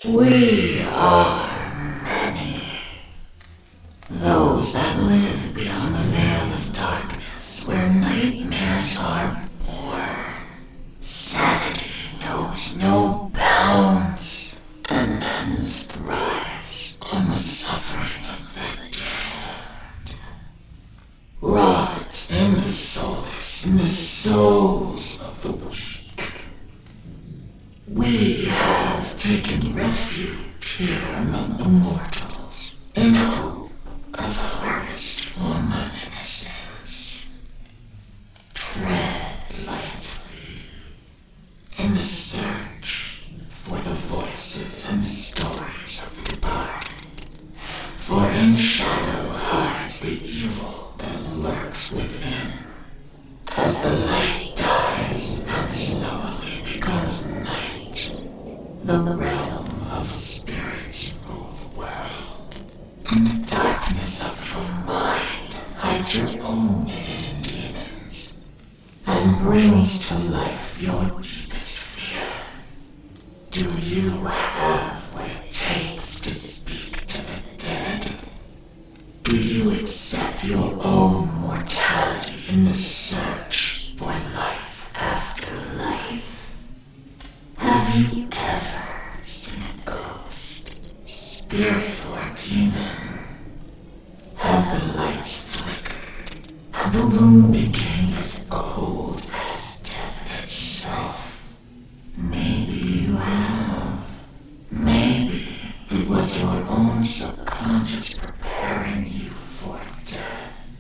We are many. Those that live beyond the veil of darkness where nightmares are born. Sanity knows no bounds, and men's thrives on the suffering of the damned. Rods in the solace in the souls of the weak. We have taken refuge here among the mortals in hope of harvest for my innocence. Tread lightly in the search for the voices and stories of the departed. For in shadow hides the evil that lurks within. As the light dies and slowly becomes night, the realm of spirits rule the world. In the darkness of your mind hides your own hidden demons, and brings to life your deepest fear. Do you have what it takes to speak to the dead? Do you accept your own mortality in the search for life after life? Have you ever seen a ghost, spirit, or demon? Have the lights flickered and the room became as cold as death itself? Maybe you have. Maybe it was your own subconscious preparing you for death.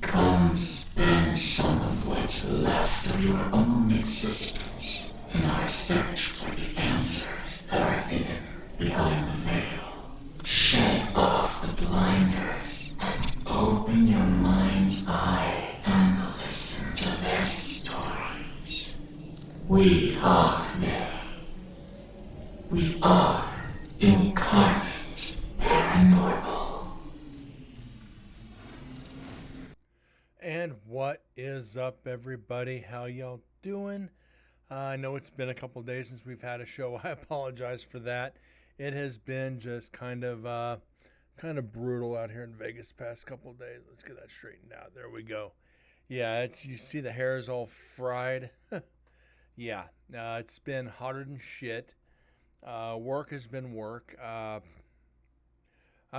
Come spend some of what's left of your own existence in our search for the answers that are hidden behind the veil. Shed off the blinders and open your mind's eye and listen to their stories. We are they. We are Incarnate Paranormal. And what is up, everybody? How y'all doing? I know it's been a couple days since we've had a show. I apologize for that. It has been just kind of brutal out here in Vegas the past couple days. Let's get that straightened out. There we go. Yeah, you see the hair is all fried. Yeah, it's been hotter than shit. Work has been work. I've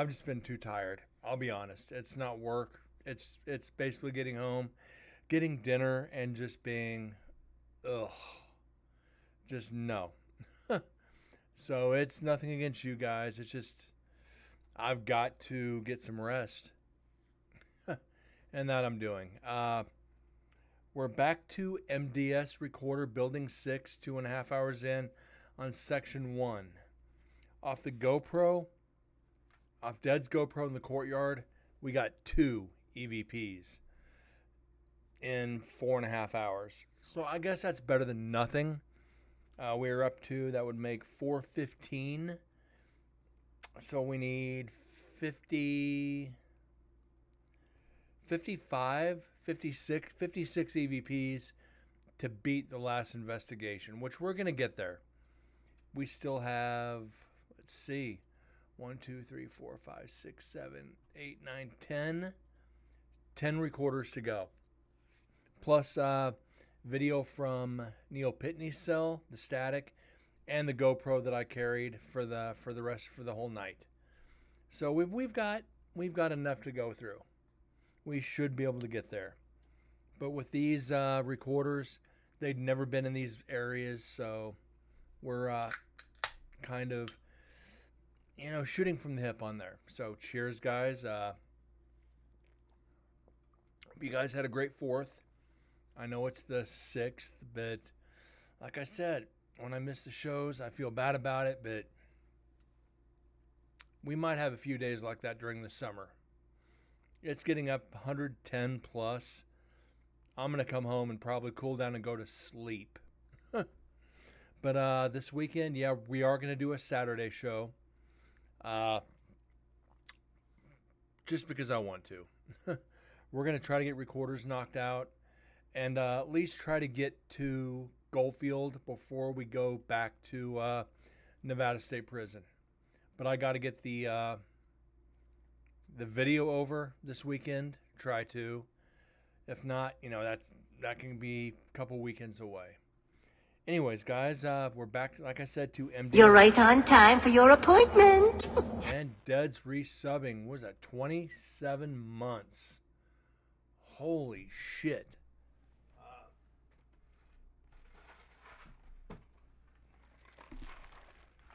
just been too tired. I'll be honest. It's not work. It's basically getting home, getting dinner, and just being, ugh, just no. So it's nothing against you guys. It's just I've got to get some rest, and that I'm doing. We're back to MDS Recorder Building 6, 2.5 hours in on Section 1. Off the GoPro, off Dead's GoPro in the courtyard, we got 2 EVPs in 4.5 hours. So I guess that's better than nothing. We were up to, that would make 415. So we need 50, 55, 56 EVPs to beat the last investigation, which we're going to get there. We still have, let's see, 1, 2, 3, 4, 5, 6, 7, 8, 9, 10 recorders to go. Plus video from Neil Pitney's cell, the static, and the GoPro that I carried for the whole night. So we've got enough to go through. We should be able to get there. But with these recorders, they'd never been in these areas, so we're kind of, shooting from the hip on there. So cheers, guys. Hope you guys had a great 4th. I know it's the 6th, but like I said, when I miss the shows, I feel bad about it, but we might have a few days like that during the summer. It's getting up 110 plus. I'm going to come home and probably cool down and go to sleep. But this weekend, yeah, we are going to do a Saturday show. Just because I want to. We're going to try to get recorders knocked out and at least try to get to Goldfield before we go back to Nevada State Prison. But I got to get the video over this weekend. Try to. If not, that can be a couple weekends away. Anyways, guys, we're back, like I said, to MD. You're right on time for your appointment. And Dead's resubbing. What was that? 27 months. Holy shit.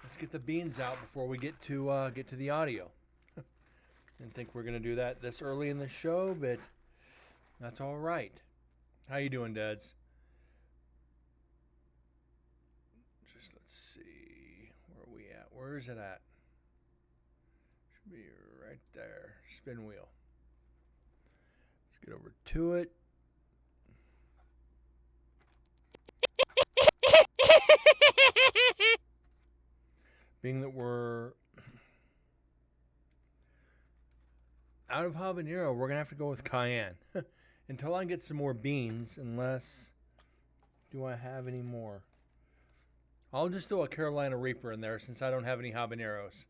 Let's get the beans out before we get to the audio. Didn't think we're gonna do that this early in the show, but that's all right. How you doing, Dads? Just let's see, where are we at? Where is it at? Should be right there. Spin wheel. Let's get over to it. Being that we're out of habanero, we're gonna have to go with cayenne until I get some more beans. Unless, do I have any more? I'll just throw a Carolina Reaper in there since I don't have any habaneros.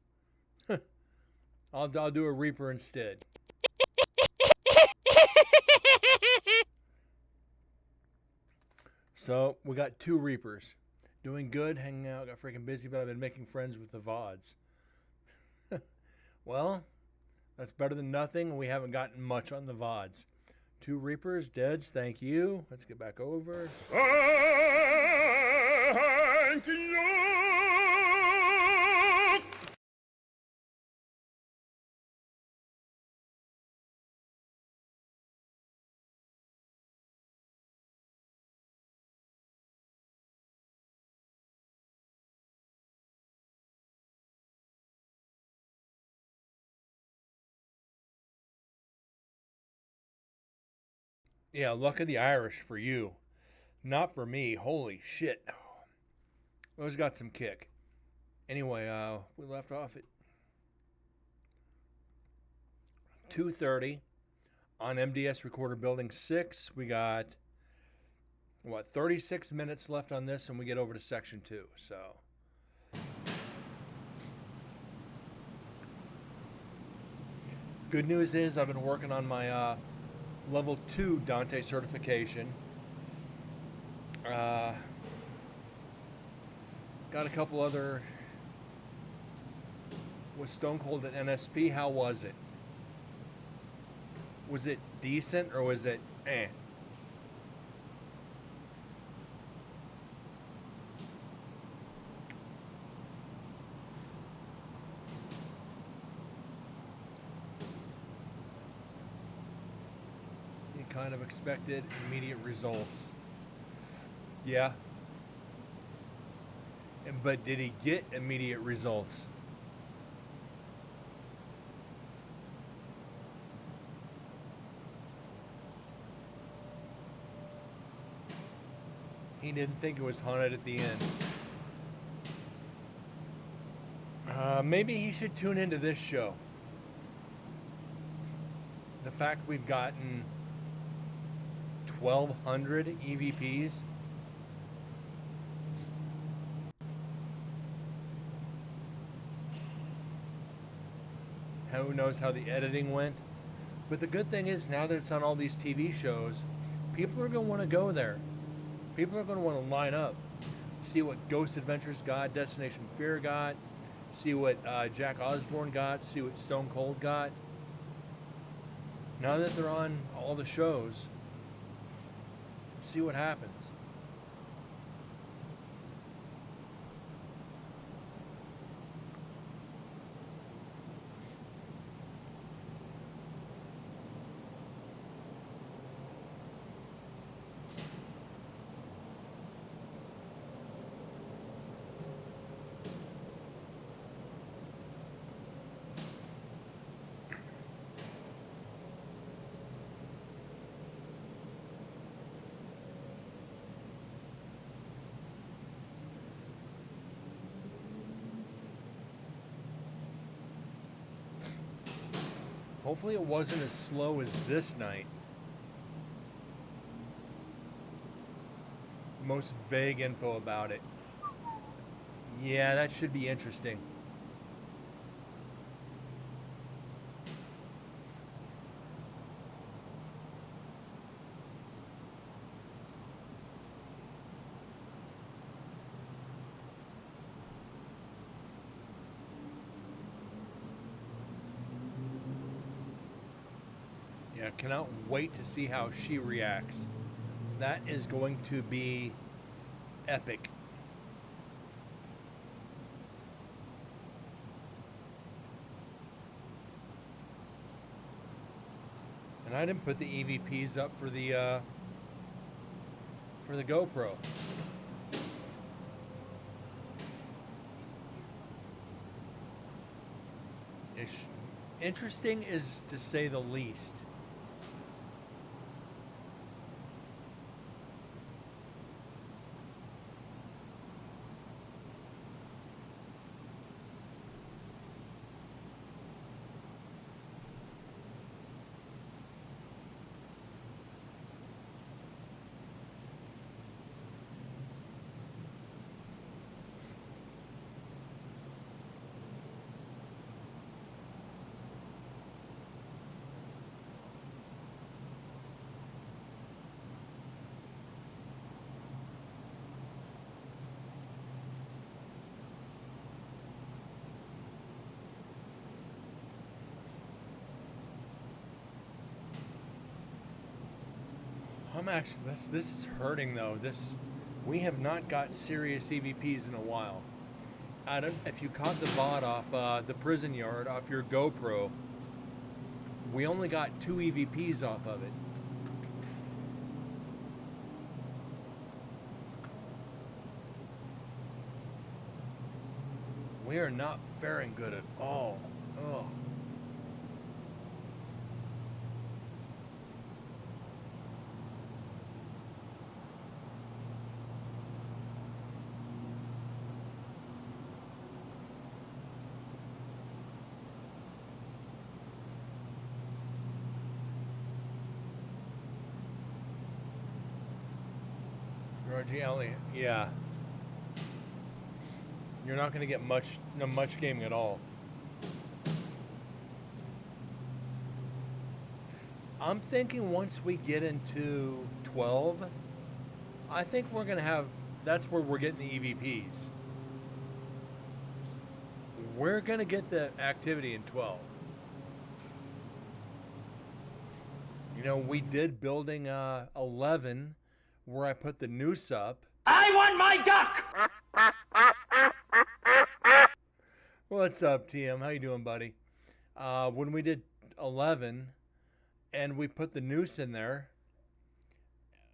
I'll do a Reaper instead. So we got 2 Reapers. Doing good, hanging out, got freaking busy, but I've been making friends with the VODs. Well, that's better than nothing, and we haven't gotten much on the VODs. 2 Reapers, Deads, thank you. Let's get back over. Thank you. Yeah, luck of the Irish for you. Not for me. Holy shit. Those got some kick. Anyway, we left off at 2:30 on MDS Recorder Building 6. We got, 36 minutes left on this, and we get over to Section 2. So, good news is I've been working on my Level 2 Dante certification. Got a couple other with Stone Cold at NSP. How was it? Was it decent or was it eh? Kind of expected immediate results. Yeah. But did he get immediate results? He didn't think it was haunted at the end. Maybe he should tune into this show. The fact we've gotten 1,200 EVPs. Who knows how the editing went? But the good thing is, now that it's on all these TV shows, people are going to want to go there. People are going to want to line up, see what Ghost Adventures got, Destination Fear got, see what Jack Osbourne got, see what Stone Cold got. Now that they're on all the shows, see what happens. Hopefully it wasn't as slow as this night. Most vague info about it. Yeah, that should be interesting. Yeah, cannot wait to see how she reacts. That is going to be epic. And I didn't put the EVPs up for the GoPro. It's interesting is to say the least. I'm actually this is hurting though. This we have not got serious EVPs in a while. I don't if you caught the VOD off the prison yard off your GoPro. We only got 2 EVPs off of it. We are not faring good at all. Oh. Reggie Elliott, yeah. You're not going to get much gaming at all. I'm thinking once we get into 12, I think we're going to have that's where we're getting the EVPs. We're going to get the activity in 12. You know, we did building 11 where I put the noose up. I want my duck! What's up, TM? How you doing, buddy? When we did 11 and we put the noose in there,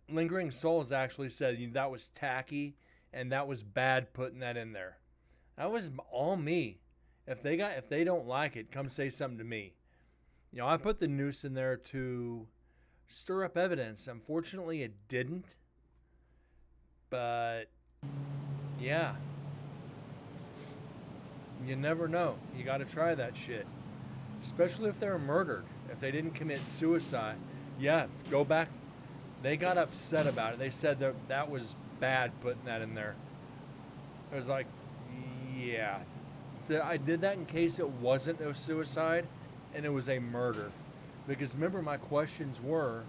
Lingering Souls actually said that was tacky and that was bad putting that in there. That was all me. If they don't like it, come say something to me. You know, I put the noose in there to stir up evidence. Unfortunately, it didn't. But yeah, you never know. You got to try that shit, especially if they were murdered. If they didn't commit suicide, yeah, go back. They got upset about it. They said that was bad putting that in there. It was like, yeah, I did that in case it wasn't a suicide and it was a murder. Because remember, my questions were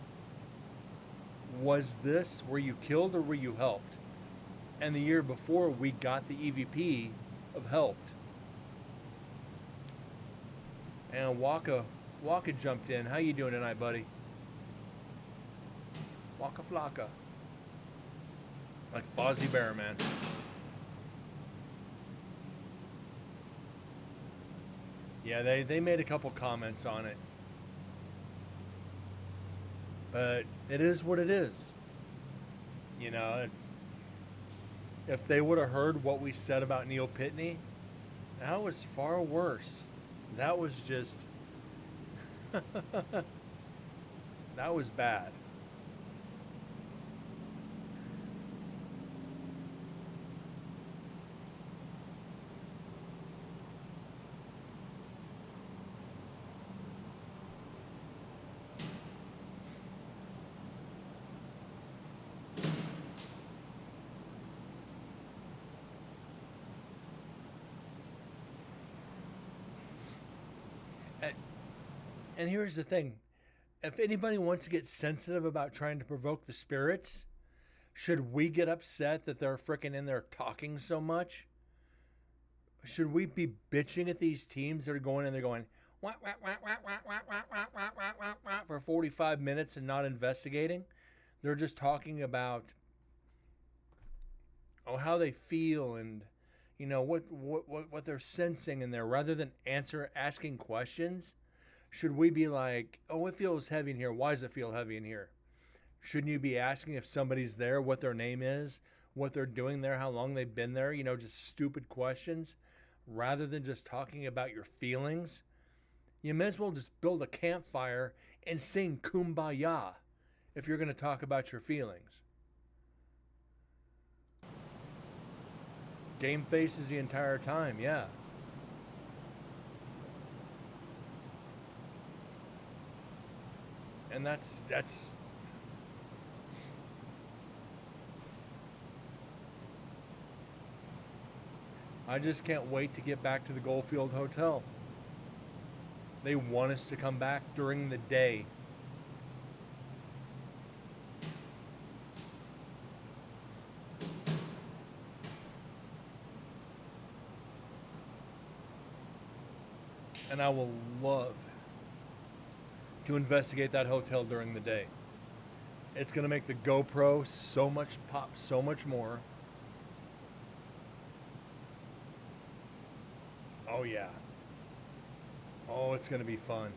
were you killed or were you helped? And the year before, we got the EVP of helped. And Waka jumped in. How you doing tonight, buddy? Waka Flocka. Like Fozzie Bear, man. Yeah, they made a couple comments on it. But it is what it is. You know, if they would have heard what we said about Neil Pitney, that was far worse. That was just... that was bad. And, and here's the thing. If anybody wants to get sensitive about trying to provoke the spirits, should we get upset that they're freaking in there talking so much? Should we be bitching at these teams that are going in there going wah, wah, wah, wah, wah, wah, wah, wah, wah, wah, wah, wah, for 45 minutes and not investigating? They're just talking about how they feel and what they're sensing in there rather than asking questions. Should we be like, oh, it feels heavy in here. Why does it feel heavy in here? Shouldn't you be asking if somebody's there, what their name is, what they're doing there, how long they've been there? Just stupid questions rather than just talking about your feelings. You may as well just build a campfire and sing Kumbaya if you're going to talk about your feelings. Game faces the entire time, yeah. And that's I just can't wait to get back to the Goldfield Hotel. They want us to come back during the day. And I will love to investigate that hotel during the day. It's going to make the GoPro pop so much more. Oh yeah. Oh, it's going to be fun.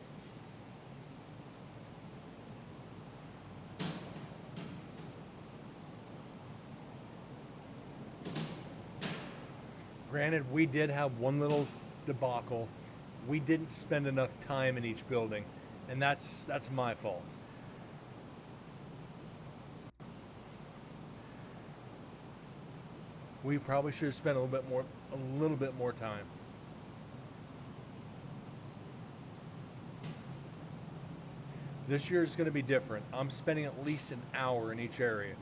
Granted, we did have one little debacle. We didn't spend enough time in each building, and that's my fault. We probably should have spent a little bit more time. This year is going to be different. I'm spending at least an hour in each area.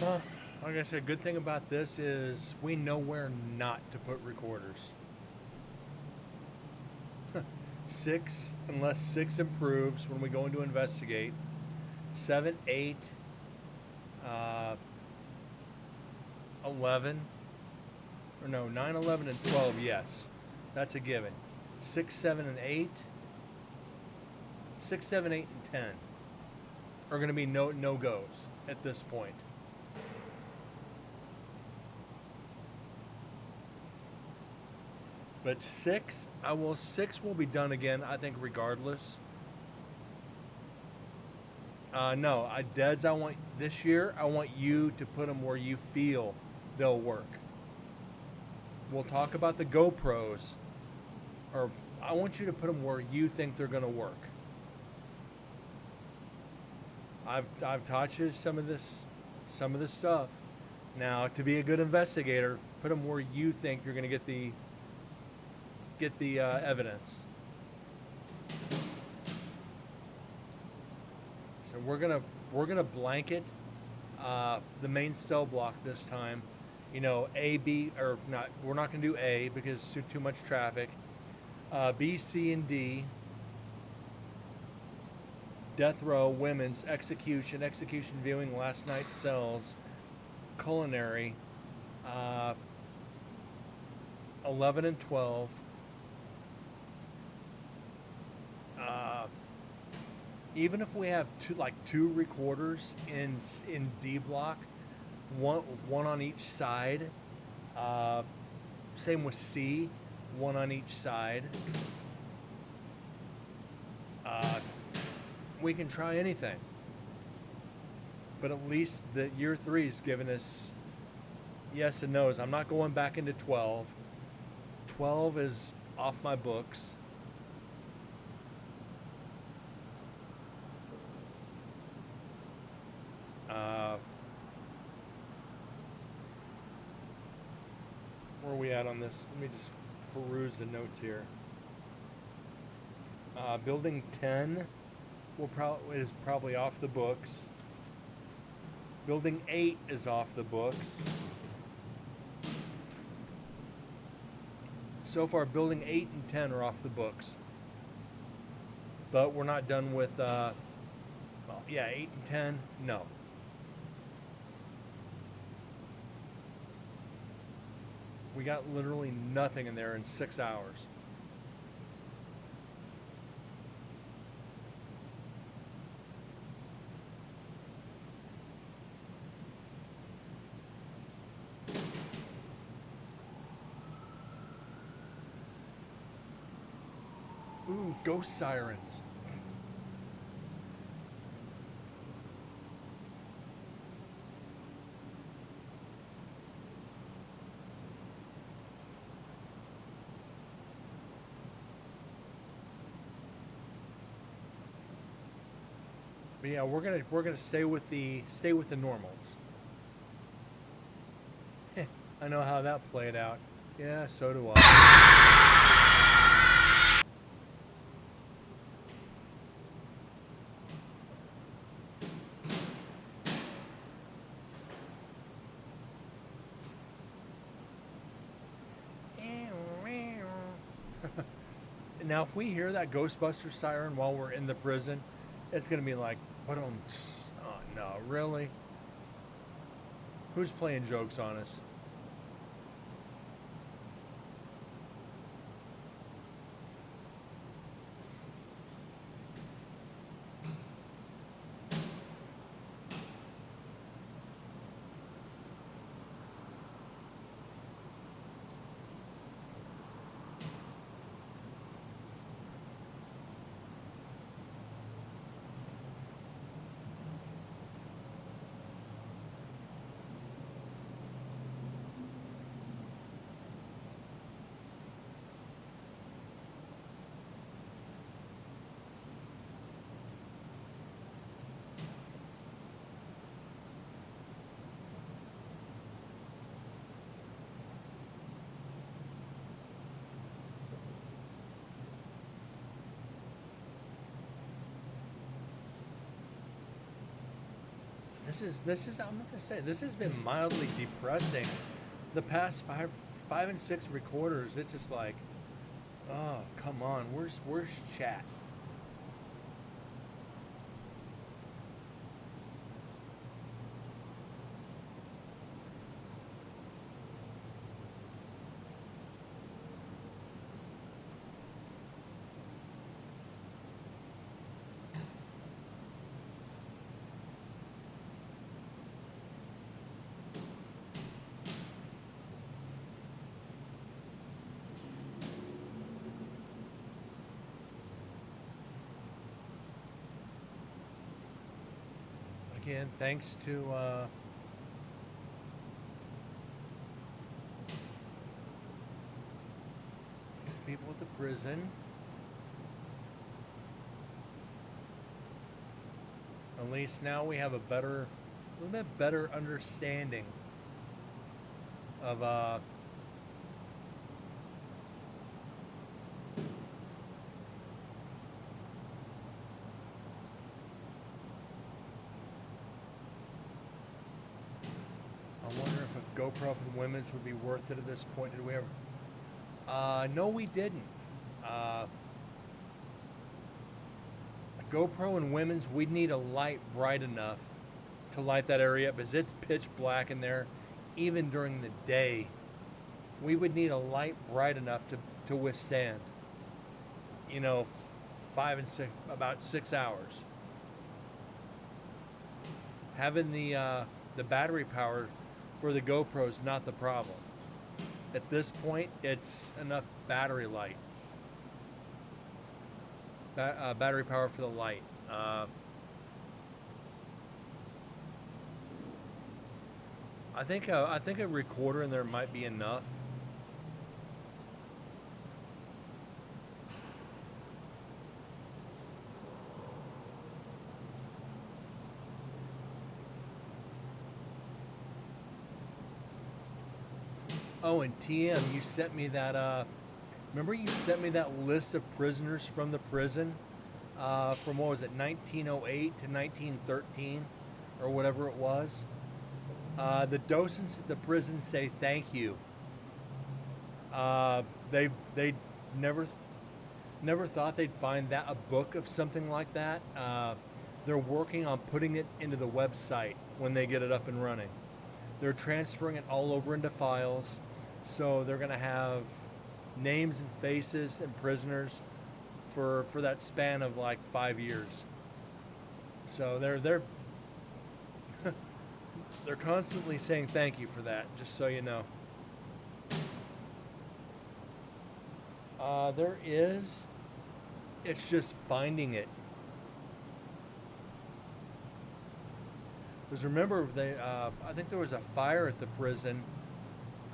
Well, like I said, good thing about this is we know where not to put recorders. 6, unless 6 improves when we go into investigate. 7, 8, 11, or no, 9, 11, and 12, yes. That's a given. 6, 7, and 8. 6, 7, 8, and 10 are going to be no-goes at this point. But 6 will be done again, I think, regardless. No, Deads. I want this year. I want you to put them where you feel they'll work. We'll talk about the GoPros, or I want you to put them where you think they're going to work. I've taught you some of this stuff. Now, to be a good investigator, put them where you think you're going to get the evidence. So we're gonna blanket the main cell block this time. You know, A, B, or not. We're not gonna do A because too much traffic. B, C, and D. Death row, women's, execution viewing, last night's cells, culinary, 11 and 12. Even if we have two recorders in D block, one on each side. Same with C, one on each side. We can try anything, but at least the year 3's given us yes and no's. I'm not going back into 12. 12 is off my books. Where are we at on this? Let me just peruse the notes here. Building 10 is probably off the books. Building 8 is off the books. So far, building 8 and 10 are off the books. But we're not done with, 8 and 10, no. We got literally nothing in there in 6 hours. Ooh, ghost sirens. But yeah, we're gonna stay with the normals. I know how that played out. Yeah, so do I. Now, if we hear that Ghostbuster siren while we're in the prison, it's gonna be like, what? Oh no, really? Who's playing jokes on us? This is I'm gonna say this has been mildly depressing. The past five and six recorders, it's just like, oh come on, where's chat? again, thanks to these people at the prison. At least now we have a little bit better understanding of I wonder if a GoPro up in women's would be worth it at this point. Did we ever? No, we didn't. A GoPro in women's, we'd need a light bright enough to light that area up, because it's pitch black in there, even during the day. We would need a light bright enough to withstand, you know, about 6 hours. Having the battery power for the GoPro is not the problem. At this point, it's enough battery light. Battery power for the light. I think a recorder in there might be enough. Oh, and TM, you sent me that. Remember, you sent me that list of prisoners from the prison, from what was it, 1908 to 1913, or whatever it was. The docents at the prison say thank you. They never thought they'd find that a book of something like that. They're working on putting it into the website when they get it up and running. They're transferring it all over into files, so they're going to have names and faces and prisoners for that span of like 5 years. So they're constantly saying thank you for that, just so you know. There is, it's just finding it. Because remember, I think there was a fire at the prison.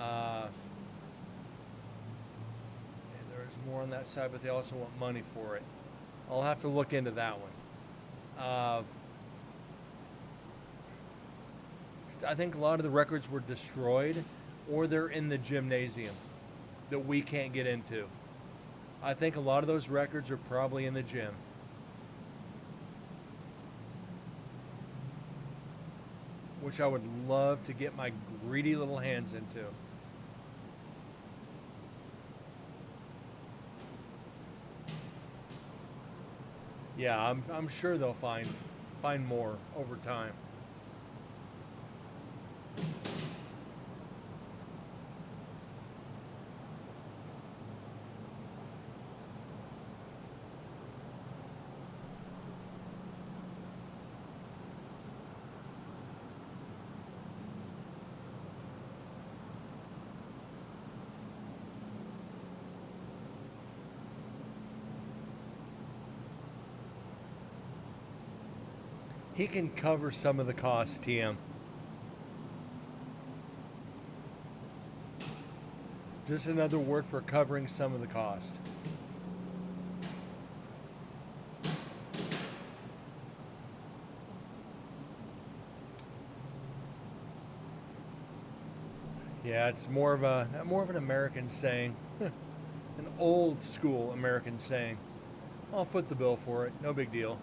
And there's more on that side, but they also want money for it. I'll have to look into that one. I think a lot of the records were destroyed, or they're in the gymnasium that we can't get into. I think a lot of those records are probably in the gym. Which I would love to get my greedy little hands into. Yeah, I'm sure they'll find more over time. He can cover some of the costs, TM. Just another word for covering some of the cost. Yeah, it's more of an American saying, an old school American saying. I'll foot the bill for it, no big deal.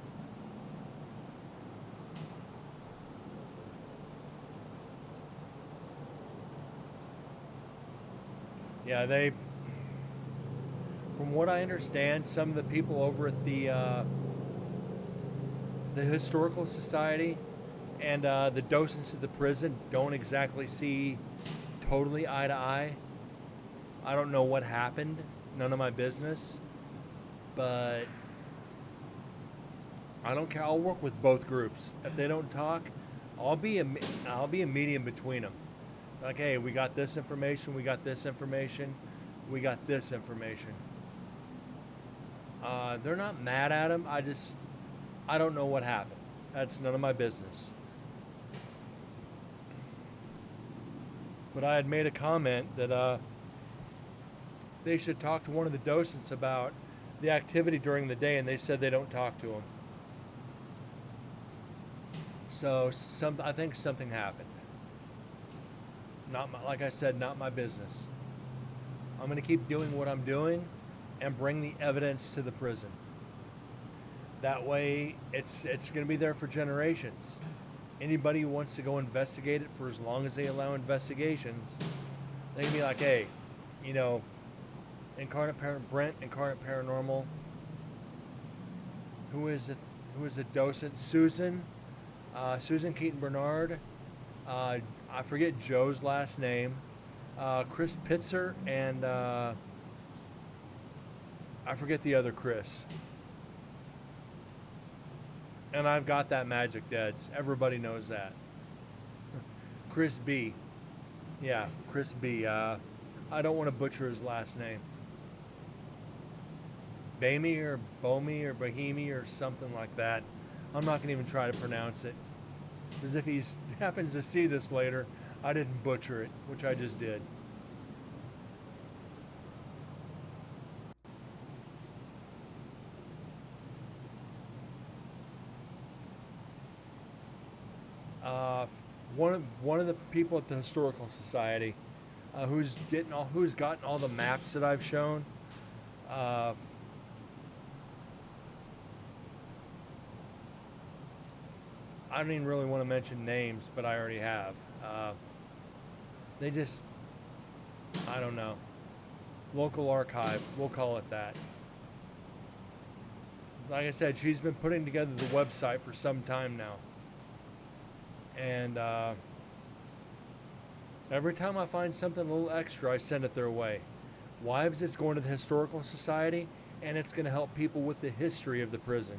Yeah, from what I understand, some of the people over at the Historical Society and the docents at the prison don't exactly see totally eye to eye. I don't know what happened, none of my business, but I don't care. I'll work with both groups. If they don't talk, I'll be a medium between them. Like, hey, we got this information, we got this information, we got this information. They're not mad at him. I don't know what happened. That's none of my business. but I had made a comment that they should talk to one of the docents about the activity during the day, and they said they don't talk to them. So I think something happened. Like I said, not my business. I'm going to keep doing what I'm doing and bring the evidence to the prison. That way, it's going to be there for generations. Anybody who wants to go investigate it, for as long as they allow investigations, they can be like, hey, you know, Brent, Incarnate Paranormal. Who is it? Who is the docent? Susan Keaton Bernard. I forget Joe's last name. Chris Pitzer and I forget the other Chris. And I've got that magic, Deads. Everybody knows that. Chris B. Yeah, Chris B. I don't want to butcher his last name. Bamey or Bomi or Bahimi or something like that. I'm not going to even try to pronounce it. Because if he happens to see this later, I didn't butcher it, which I just did. One of the people at the Historical Society who's gotten all the maps that I've shown. I don't even really want to mention names, but I already have. They just, I don't know. Local archive, we'll call it that. Like I said, she's been putting together the website for some time now. And every time I find something a little extra, I send it their way. Wives, it's going to the Historical Society, and it's going to help people with the history of the prison.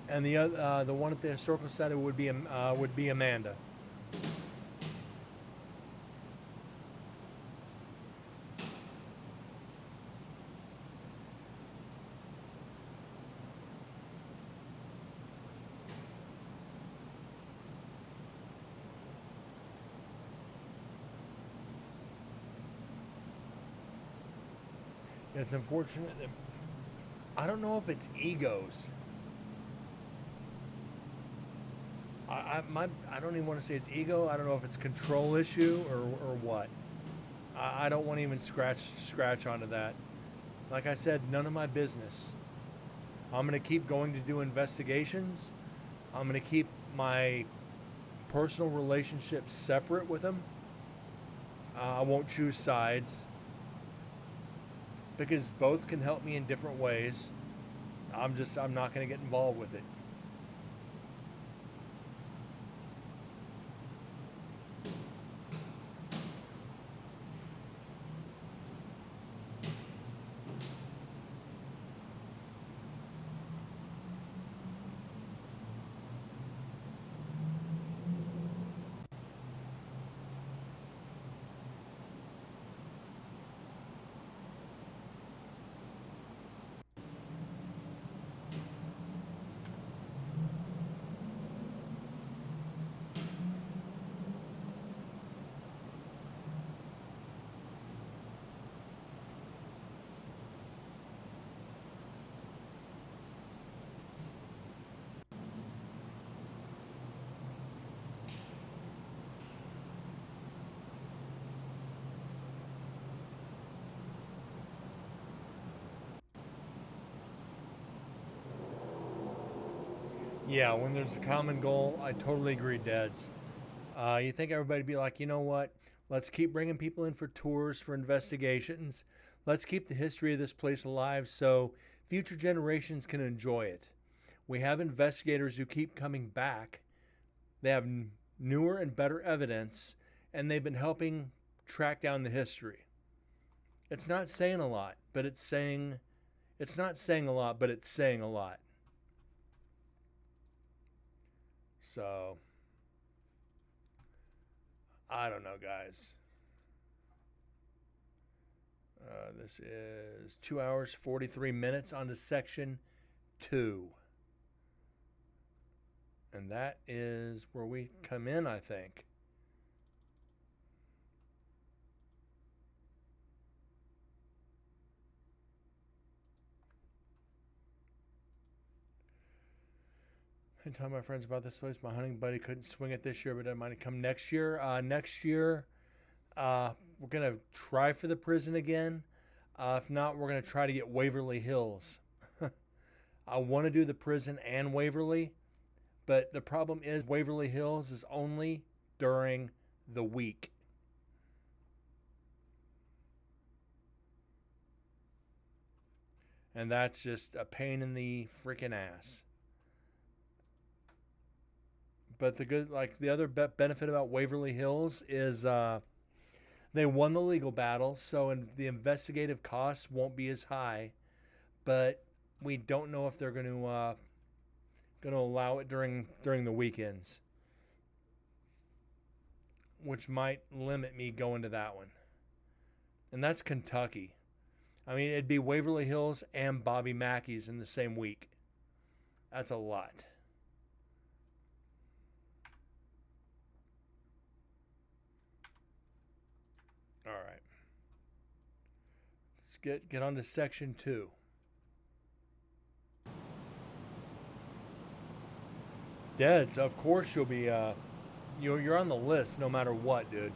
And the one at the Historical Society would be Amanda. It's unfortunate that I don't know if it's egos. I don't even want to say it's ego. I don't know if it's control issue or what. I don't want to even scratch onto that. Like I said, none of my business. I'm going to keep going to do investigations. I'm going to keep my personal relationships separate with them. I won't choose sides because both can help me in different ways. I'm not going to get involved with it. Yeah, when there's a common goal, I totally agree, Dads. You think everybody'd be like, you know what? Let's keep bringing people in for tours, for investigations. Let's keep the history of this place alive so future generations can enjoy it. We have investigators who keep coming back. They have newer and better evidence, and they've been helping track down the history. It's not saying a lot, but it's not saying a lot, but it's saying a lot. So, I don't know, guys. This is 2 hours, 43 minutes on to section 2. And that is where we come in, I think. I tell my friends about this place. My hunting buddy couldn't swing it this year, but I might come next year. Next year, we're going to try for the prison again. If not, we're going to try to get Waverly Hills. I want to do the prison and Waverly, but the problem is Waverly Hills is only during the week. And that's just a pain in the freaking ass. But the other benefit about Waverly Hills is they won the legal battle, so the investigative costs won't be as high. But we don't know if they're going to allow it during the weekends, which might limit me going to that one. And that's Kentucky. I mean, it'd be Waverly Hills and Bobby Mackey's in the same week. That's a lot. All right. Let's get on to section 2. Deads, of course you'll be you're on the list no matter what, dude.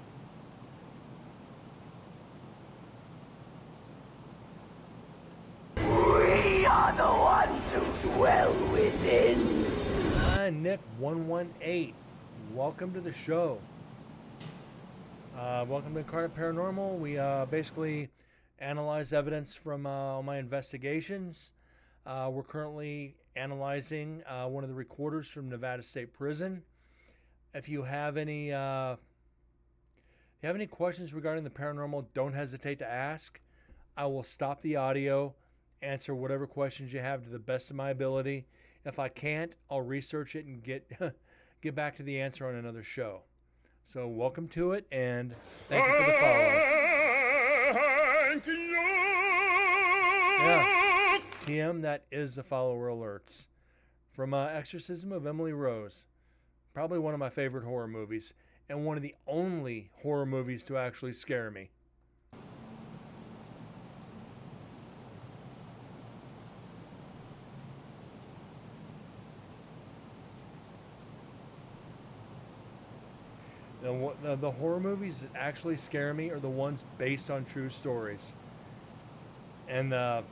We are the ones who dwell within. Nick118, welcome to the show. Welcome to Incarnate Paranormal. We basically analyze evidence from my investigations. We're currently analyzing one of the recorders from Nevada State Prison. If you have any questions regarding the paranormal, don't hesitate to ask. I will stop the audio, answer whatever questions you have to the best of my ability. If I can't, I'll research it and get back to the answer on another show. So welcome to it, and thank you for the follow. Yeah, TM, that is the follower alerts. From Exorcism of Emily Rose. Probably one of my favorite horror movies, and one of the only horror movies to actually scare me. The horror movies that actually scare me are the ones based on true stories. And the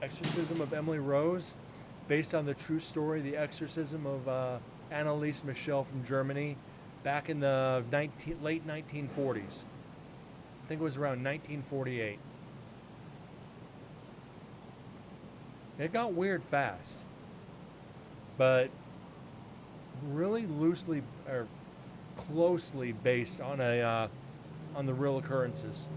Exorcism of Emily Rose, based on the true story, the Exorcism of Anneliese Michel from Germany, back in the late 1940s. I think it was around 1948. It got weird fast, but really loosely or closely based on on the real occurrences.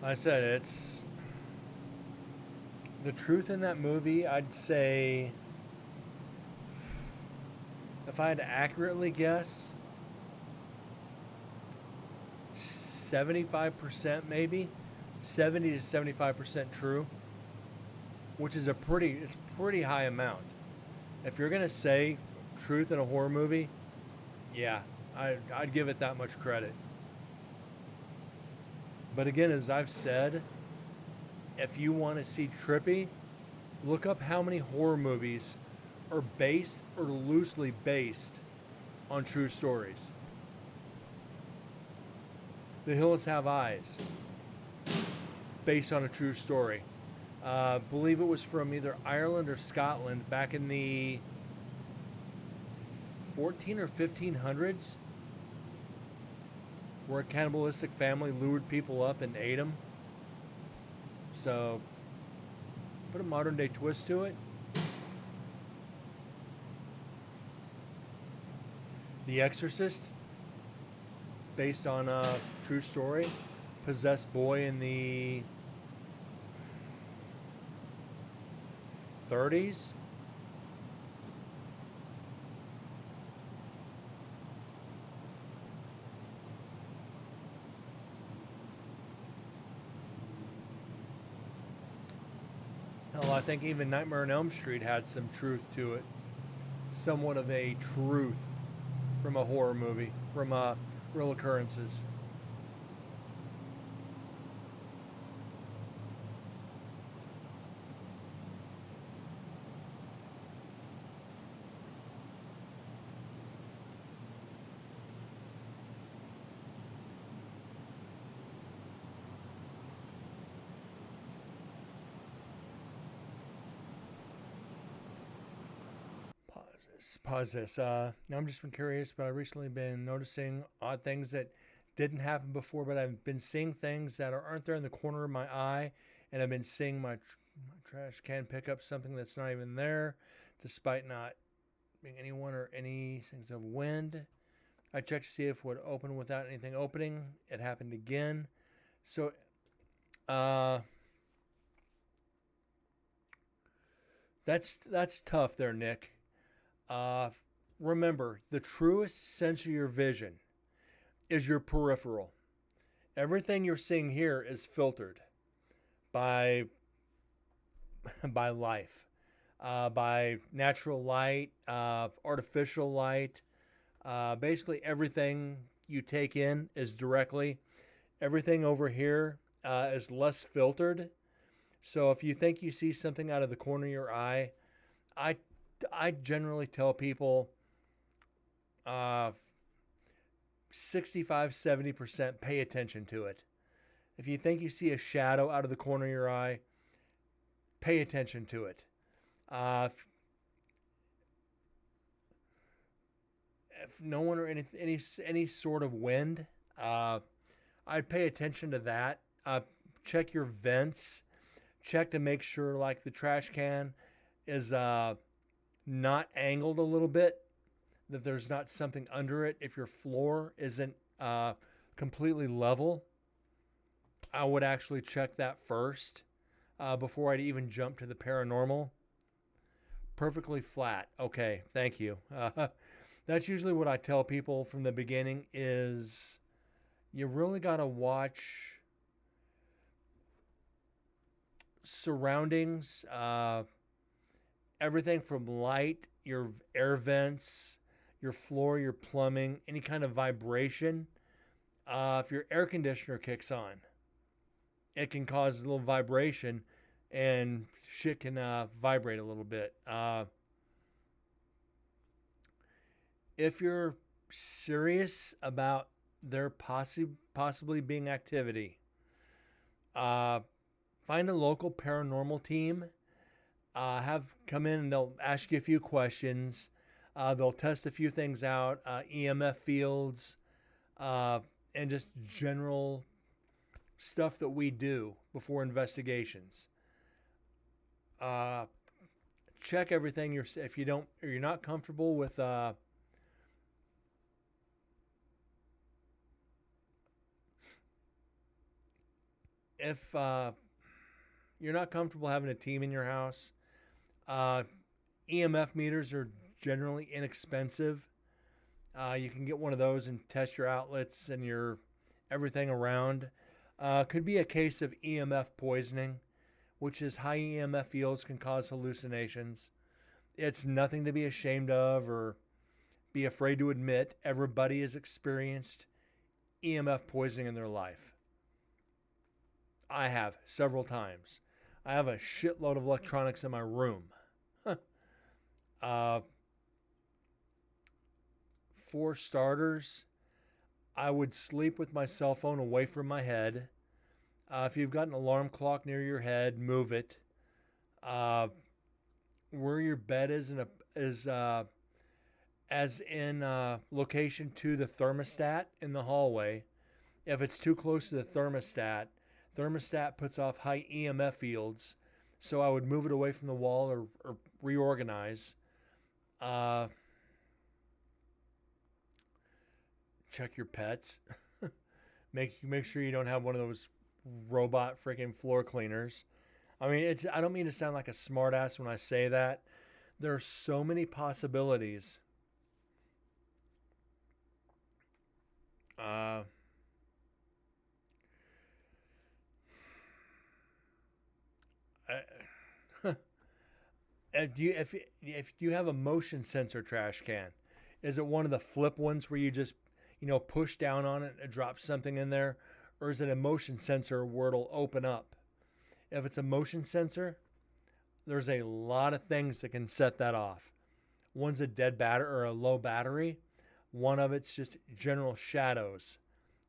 I said it's the truth in that movie. I'd say, if I had to accurately guess, 75% maybe, 70 to 75% true, which is it's pretty high amount. If you're gonna say truth in a horror movie, yeah, I'd give it that much credit. But again, as I've said, if you want to see trippy, look up how many horror movies are based or loosely based on true stories. The Hills Have Eyes, based on a true story. Believe it was from either Ireland or Scotland back in the 14 or 1500s, where a cannibalistic family lured people up and ate them. So, put a modern day twist to it. The Exorcist, based on a true story. possessed boy in the 30s. Hell, I think even Nightmare on Elm Street had some truth to it. Somewhat of a truth from a horror movie, from real occurrences. Pause this. Now I'm just been curious, but I've recently been noticing odd things that didn't happen before, but I've been seeing things that aren't there in the corner of my eye, and I've been seeing my trash can pick up something that's not even there, despite not being anyone or any things of wind. I checked to see if it would open without anything opening. It happened again. So, that's tough there, Nick. Uh, Remember, the truest sense of your vision is your peripheral. Everything you're seeing here is filtered by by life, by natural light, artificial light. Basically, everything you take in is directly. Everything over here is less filtered. So if you think you see something out of the corner of your eye, I I generally tell people uh, 65-70% pay attention to it. If you think you see a shadow out of the corner of your eye, pay attention to it. If no one or any sort of wind, I'd pay attention to that. Check your vents. Check to make sure like the trash can is not angled a little bit, that there's not something under it. If your floor isn't completely level, I would actually check that first before I'd even jump to the paranormal. Perfectly flat. Okay, thank you. That's usually what I tell people from the beginning is you really got to watch surroundings, everything from light, your air vents, your floor, your plumbing, any kind of vibration. If your air conditioner kicks on, it can cause a little vibration and shit can vibrate a little bit. If you're serious about there possibly being activity, find a local paranormal team. Have come in and they'll ask you a few questions. They'll test a few things out, EMF fields, and just general stuff that we do before investigations. Check everything. If you're not comfortable with if you're not comfortable having a team in your house, EMF meters are generally inexpensive. You can get one of those and test your outlets and your everything around. Could be a case of EMF poisoning, which is high EMF fields can cause hallucinations. It's nothing to be ashamed of or be afraid to admit. Everybody has experienced EMF poisoning in their life. I have several times. I have a shitload of electronics in my room. For starters, I would sleep with my cell phone away from my head. If you've got an alarm clock near your head, move it. Where your bed is as in location to the thermostat in the hallway. If it's too close to the thermostat puts off high EMF fields, so I would move it away from the wall or reorganize. Check your pets. Make sure you don't have one of those robot freaking floor cleaners. I mean, I don't mean to sound like a smartass when I say that. There are so many possibilities. Uh, if you have a motion sensor trash can, is it one of the flip ones where you just push down on it and drop something in there, or is it a motion sensor where it'll open up? If it's a motion sensor, there's a lot of things that can set that off. One's a dead battery or a low battery. One of it's just general shadows.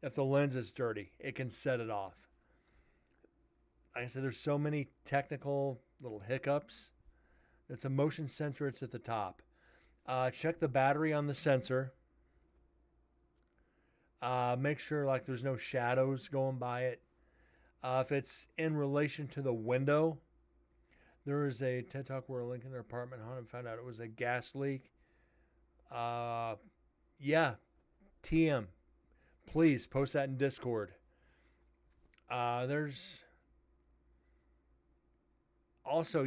If the lens is dirty, it can set it off. Like I said, there's so many technical little hiccups. It's a motion sensor. It's at the top. Check the battery on the sensor. Make sure like there's no shadows going by it. If it's in relation to the window, there was a TED Talk where a link in their apartment haunted found out it was a gas leak. Yeah, TM. Please post that in Discord. There's also,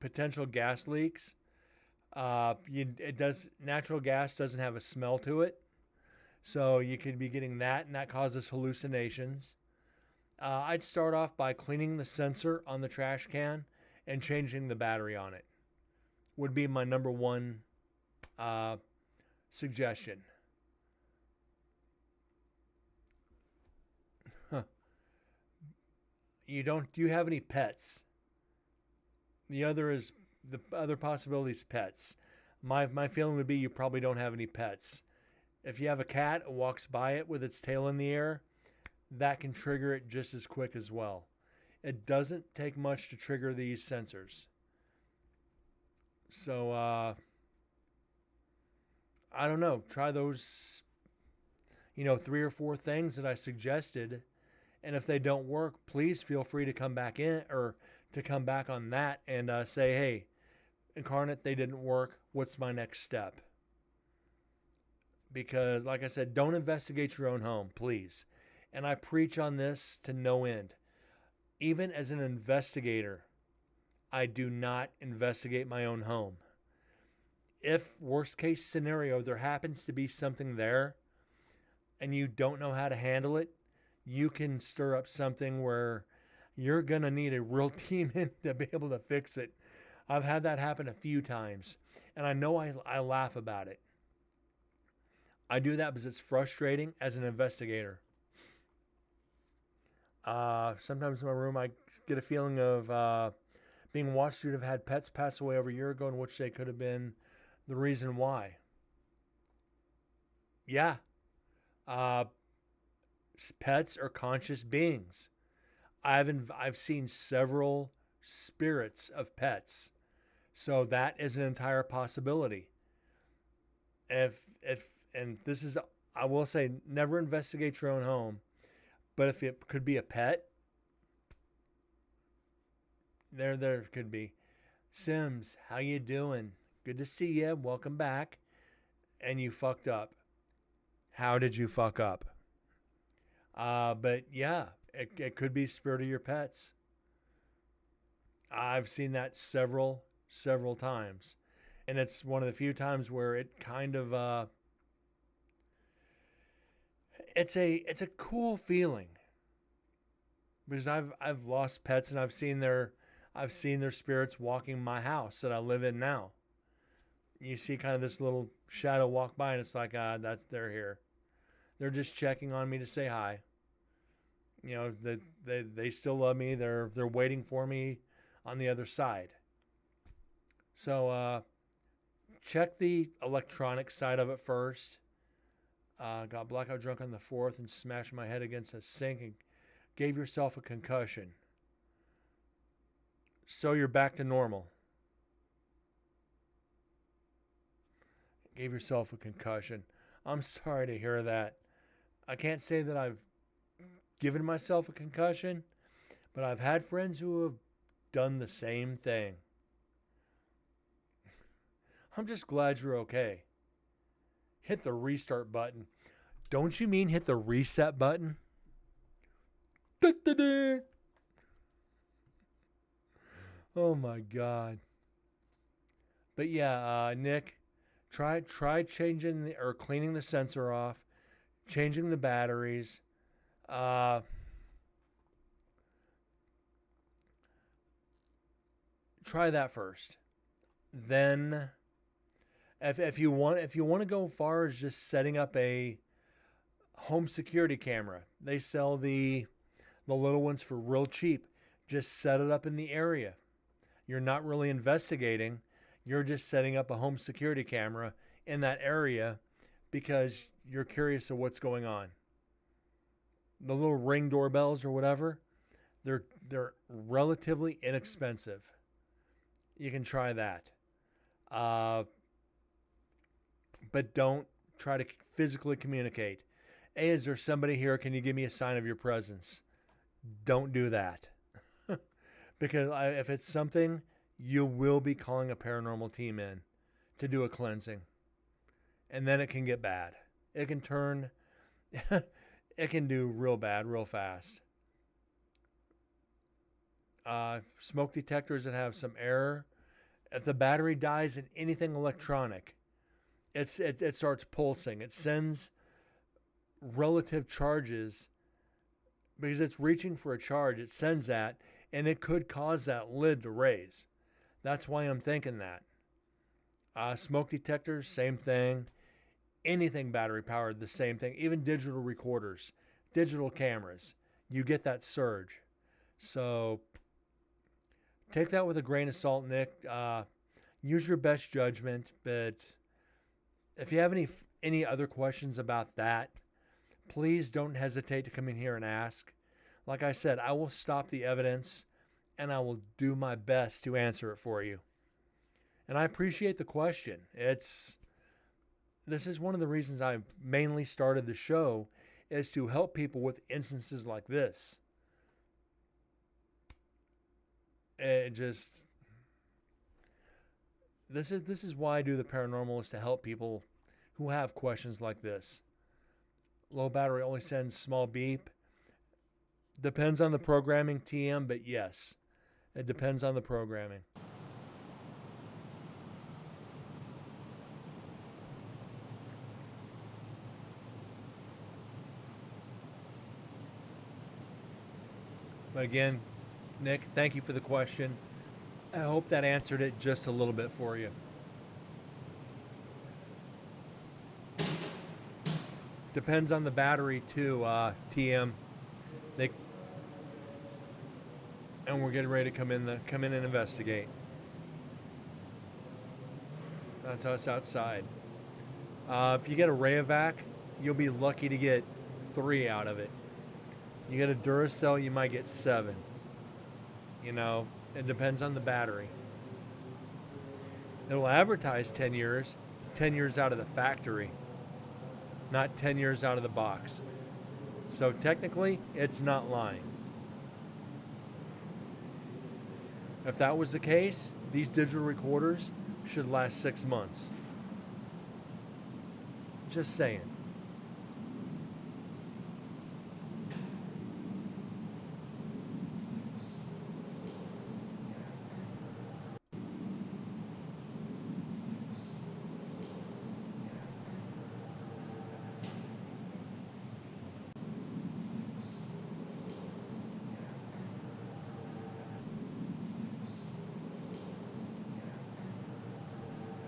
potential gas leaks. Natural gas doesn't have a smell to it. So you could be getting that, and that causes hallucinations. I'd start off by cleaning the sensor on the trash can and changing the battery on it. Would be my number one suggestion. Do you have any pets? The other possibility is pets. My feeling would be you probably don't have any pets. If you have a cat that walks by it with its tail in the air, that can trigger it just as quick as well. It doesn't take much to trigger these sensors. So, I don't know. Try those, 3 or 4 things that I suggested. And if they don't work, please feel free to come back in or to come back on that and say, hey, Incarnate, they didn't work. What's my next step? Because, like I said, don't investigate your own home, please. And I preach on this to no end. Even as an investigator, I do not investigate my own home. If, worst case scenario, there happens to be something there and you don't know how to handle it, you can stir up something where you're going to need a real team in to be able to fix it. I've had that happen a few times, and I know I laugh about it. I do that because it's frustrating as an investigator. Sometimes in my room, I get a feeling of being watched to have had pets pass away over a year ago, in which they could have been the reason why. Yeah. Pets are conscious beings. I've seen several spirits of pets, so that is an entire possibility. And this is, I will say, never investigate your own home, but if it could be a pet, there could be. Sims, how you doing? Good to see you. Welcome back. And you fucked up. How did you fuck up? But yeah, it could be spirit of your pets. I've seen that several times. And it's one of the few times where it kind of, it's a cool feeling. Because I've lost pets and I've seen their spirits walking my house that I live in now. You see kind of this little shadow walk by and it's like, they're here. They're just checking on me to say hi. They still love me. They're waiting for me on the other side. So check the electronic side of it first. Got blackout drunk on the 4th and smashed my head against a sink and gave yourself a concussion. So you're back to normal. Gave yourself a concussion. I'm sorry to hear that. I can't say that I've given myself a concussion, but I've had friends who have done the same thing. I'm just glad you're okay. Hit the restart button. Don't you mean hit the reset button? Da-da-da. Oh my God. But yeah, Nick, try changing or cleaning the sensor off, changing the batteries. Try that first. Then, if you want to go far as just setting up a home security camera, they sell the little ones for real cheap. Just set it up in the area. You're not really investigating. You're just setting up a home security camera in that area because you're curious of what's going on. The little Ring doorbells or whatever, they're relatively inexpensive. You can try that. But don't try to physically communicate. Hey, is there somebody here? Can you give me a sign of your presence? Don't do that. Because if it's something, you will be calling a paranormal team in to do a cleansing. And then it can get bad. It can turn, it can do real bad real fast. Smoke detectors that have some error. If the battery dies in anything electronic, it starts pulsing. It sends relative charges because it's reaching for a charge. It sends that, and it could cause that lid to raise. That's why I'm thinking that. Smoke detectors, same thing. Anything battery powered, the same thing. Even digital recorders, digital cameras, you get that surge. So take that with a grain of salt, Nick. Use your best judgment. But if you have any other questions about that, please don't hesitate to come in here and ask. Like I said, I will stop the evidence and I will do my best to answer it for you. And I appreciate the question. This is one of the reasons I mainly started the show, is to help people with instances like this. This is why I do the paranormal, is to help people who have questions like this. Low battery only sends small beep. Depends on the programming, TM, but yes, it depends on the programming. But again, Nick, thank you for the question. I hope that answered it just a little bit for you. Depends on the battery too, TM. And we're getting ready to come in and investigate. That's us outside. If you get a Rayovac, you'll be lucky to get 3 out of it. You get a Duracell, you might get 7. You know, it depends on the battery. It'll advertise 10 years out of the factory, not 10 years out of the box. So technically, it's not lying. If that was the case, these digital recorders should last 6 months. Just saying.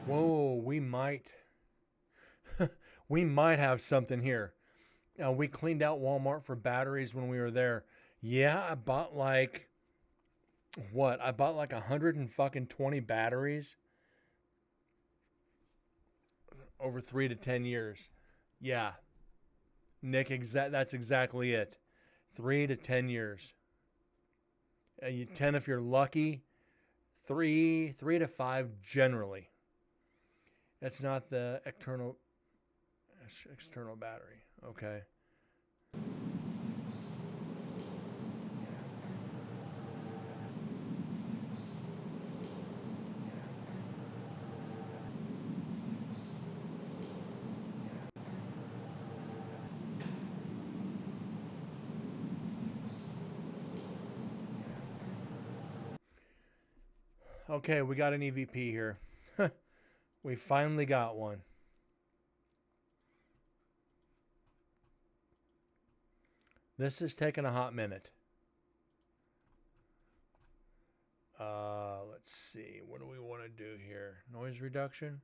Whoa, we might have something here. We cleaned out Walmart for batteries when we were there. Yeah, I bought like 120 batteries over 3 to 10 years. Yeah, Nick, that's exactly it. 3 to 10 years. 10 if you're lucky. 3 to 5 generally. That's not the external battery. Okay. Okay, we got an EVP here. We finally got one. This is taking a hot minute. Let's see. What do we want to do here? Noise reduction?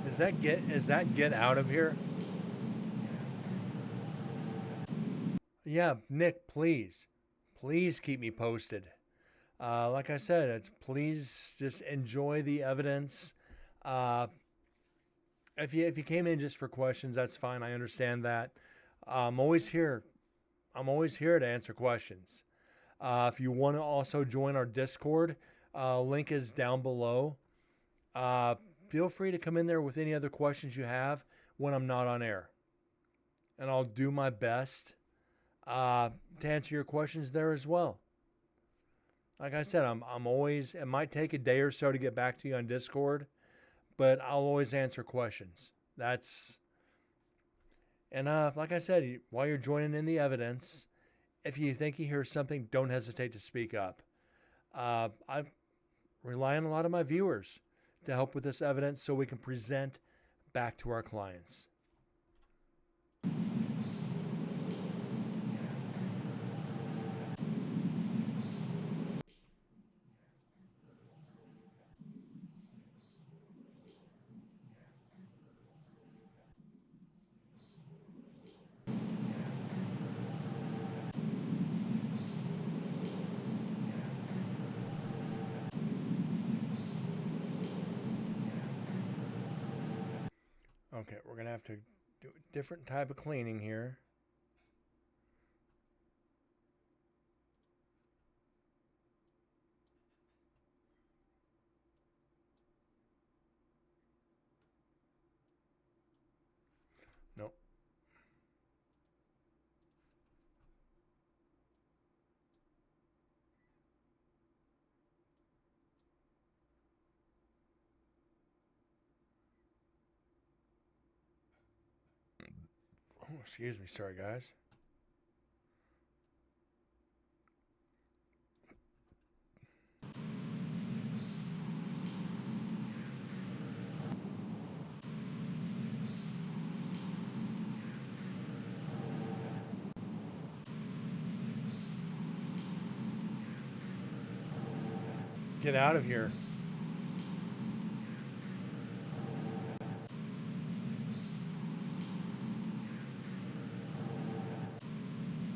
Is that get out of here? Yeah, Nick, please. Please keep me posted. Like I said, please just enjoy the evidence. If you came in just for questions, that's fine. I understand that. I'm always here. I'm always here to answer questions. If you want to also join our Discord, link is down below. Feel free to come in there with any other questions you have when I'm not on air, and I'll do my best to answer your questions there as well. Like I said, I'm always. It might take a day or so to get back to you on Discord, but I'll always answer questions. And like I said, while you're joining in the evidence, if you think you hear something, don't hesitate to speak up. I rely on a lot of my viewers to help with this evidence so we can present back to our clients. Okay, we're going to have to do a different type of cleaning here. Nope. Oh, excuse me. Sorry, guys. Get out of here.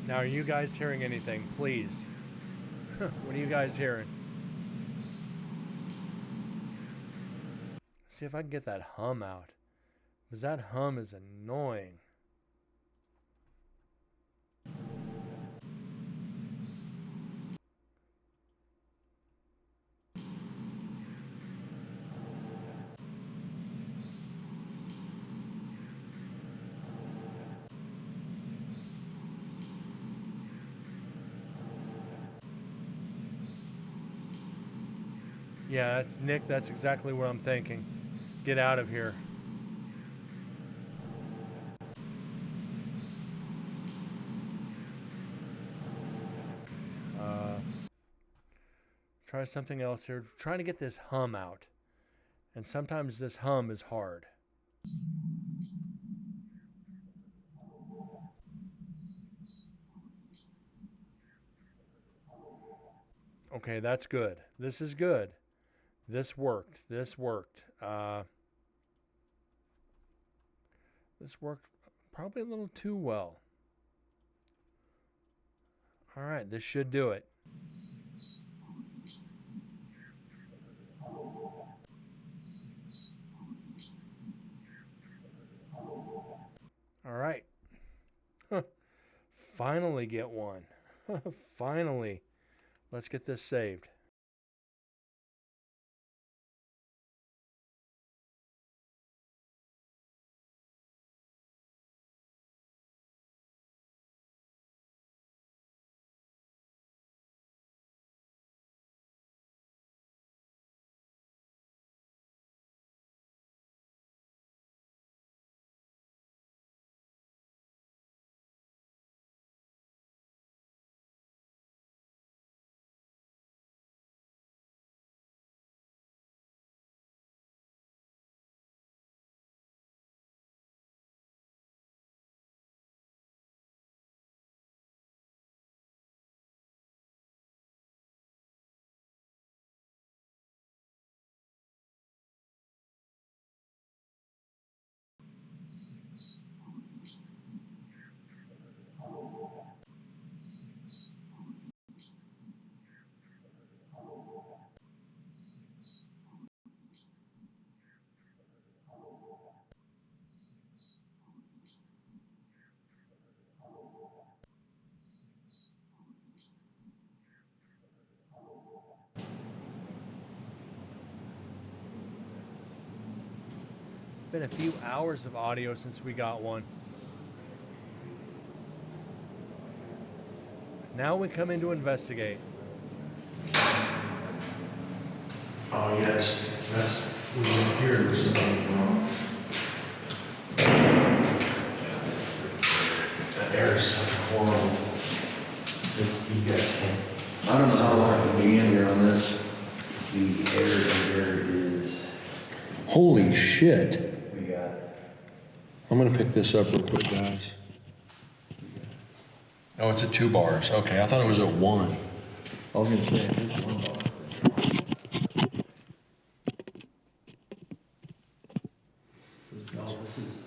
Now, are you guys hearing anything? Please. What are you guys hearing? See if I can get that hum out. Because that hum is annoying. Yeah, that's Nick. That's exactly what I'm thinking. Get out of here. Try something else here. Trying to get this hum out. And sometimes this hum is hard. Okay, that's good. This is good. This worked. This worked. This worked probably a little too well. All right, this should do it. All right. Finally get one. Finally. Let's get this saved. been a few hours of audio since we got one. Now we come in to investigate. Oh yes, that's we can hear there's something wrong. That air is fucking horrible. It's, you guys can't. I don't know how long I can be in here on this. The air here is, Holy shit! we got, I'm gonna pick this up real quick, guys. Oh, it's at 2 bars. Okay, I thought it was at 1. I was gonna say, there's one bar. No, this is,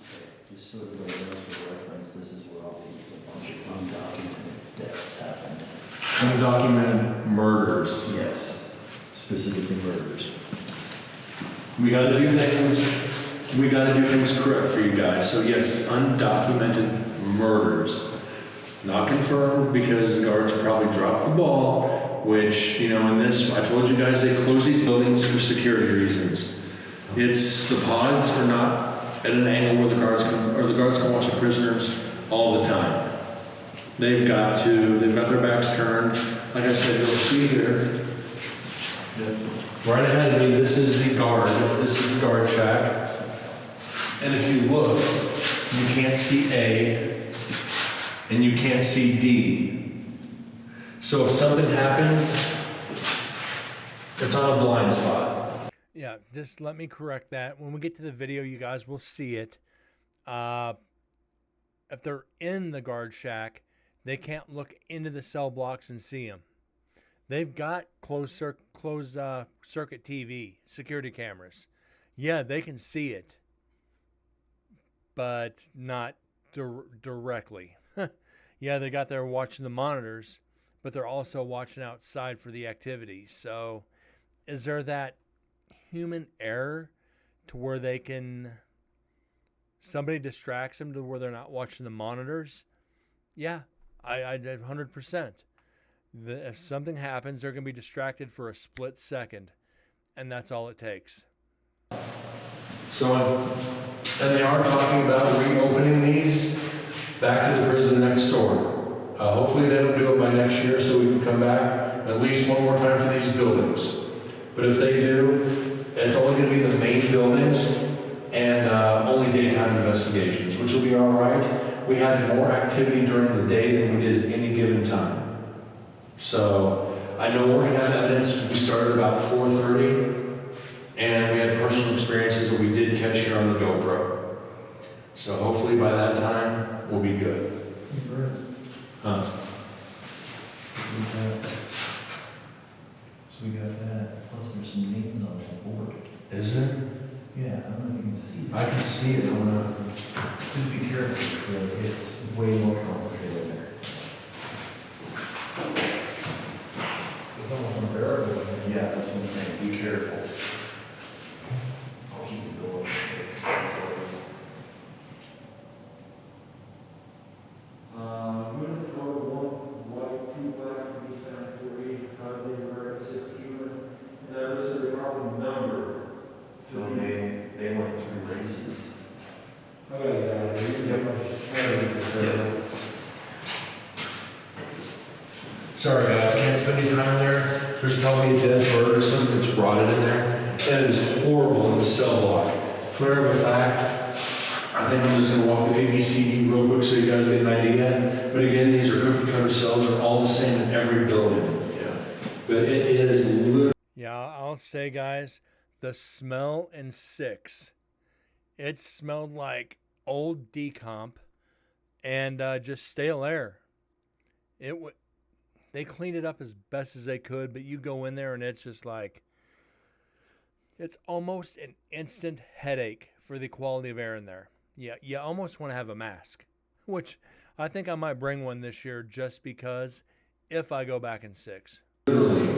just so everybody knows for reference, this is where all the bunch of undocumented deaths happen. Undocumented murders. Yes, specifically murders. We gotta do things correct for you guys. So yes, it's undocumented murders. Not confirmed because the guards probably dropped the ball, which, in this, I told you guys they close these buildings for security reasons. The pods are not at an angle where the guards can watch the prisoners all the time. They've got their backs turned. Like I said, you'll see here, right ahead of me, this is the guard shack. And if you look, you can't see A, and you can't see D. So if something happens, it's on a blind spot. Yeah, just let me correct that. When we get to the video, you guys will see it. If they're in the guard shack, they can't look into the cell blocks and see them. They've got closed circuit TV, security cameras. Yeah, they can see it, but not directly. Yeah, they got there watching the monitors, but they're also watching outside for the activity. So is there that human error to where somebody distracts them to where they're not watching the monitors? Yeah, I 100%. If something happens, they're going to be distracted for a split second, and that's all it takes. So, and they are talking about reopening these back to the prison next door. Hopefully they don't do it by next year so we can come back at least one more time for these buildings. But if they do, it's only going to be the main buildings and only daytime investigations, which will be all right. We had more activity during the day than we did at any given time. So I know we're going to have evidence. We started about 4:30, and we had personal experiences that we did catch here on the GoPro. So hopefully by that time, we'll be good. Huh? So we got that, plus there's some names on that board. Is there? Yeah, I don't know if you can see. I can see it. Just be careful, it's way more complicated there. It's almost unbearable. Yeah, that's what I'm saying, be careful. I'll keep the door. Unit 41, white, 2 black, B sound 48, 5 day rare, 6 Cuban. And that was the problem number. So they went through races. Sorry guys, can't spend any time there. There's probably a dead bird or something that's rotted in there. That is horrible in the cell block. Clear of a fact, I think I'm just gonna walk through ABCD real quick so you guys get an idea. But again, these are cookie cutter cells. They're all the same in every building. Yeah. But it is literally. Yeah, I'll say, guys, the smell in 6, it smelled like old decomp and just stale air. They cleaned it up as best as they could, but you go in there and it's just like, it's almost an instant headache for the quality of air in there. Yeah, you almost want to have a mask, which I think I might bring one this year just because if I go back in 6. Literally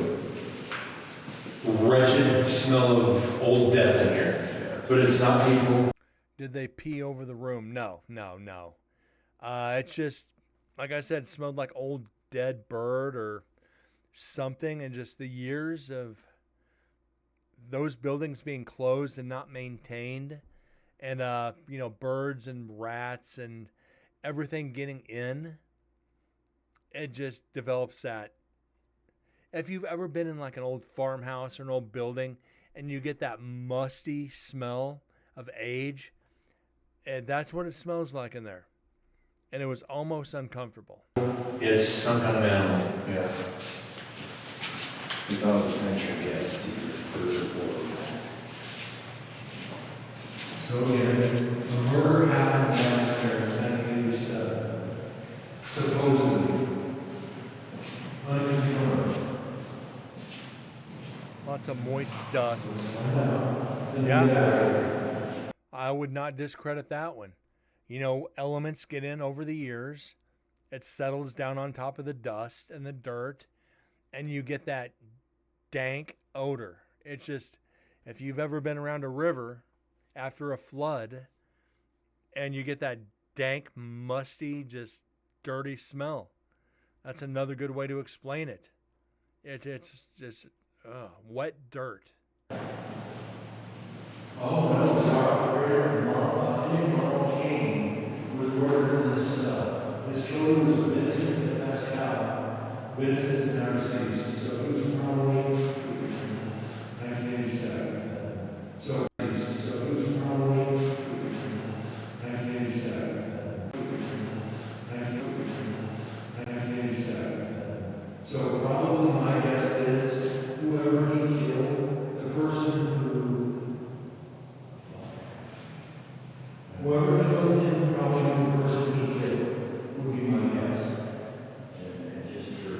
wretched smell of old death in here. But it's not people. Did they pee over the room? No. It's just, like I said, it smelled like old dead bird or something, and just the years of those buildings being closed and not maintained and you know, birds and rats and everything getting in, it just develops that. If you've ever been in like an old farmhouse or an old building and you get that musty smell of age, and that's what it smells like in there. And it was almost uncomfortable. It's some kind of animal. Yeah. We thought it was venture, yes, it's either bird or rat. So the murder happened downstairs, 1987. Supposedly. Unconfirmed. Lots of moist dust. Yeah. I would not discredit that one. You know, elements get in over the years. It settles down on top of the dust and the dirt, and you get that dank odor. It's just, if you've ever been around a river after a flood and you get that dank, musty, just dirty smell, that's another good way to explain it. It's just wet dirt. Oh, no, sorry, Mark King was murdered in his killer was Vincent Pascal. Vincent is now deceased, so he was probably 1987. So he was probably 1987. 1987. So probably my guess is whoever he killed, the person whoever killed him probably the person he killed, would be my guess. And just for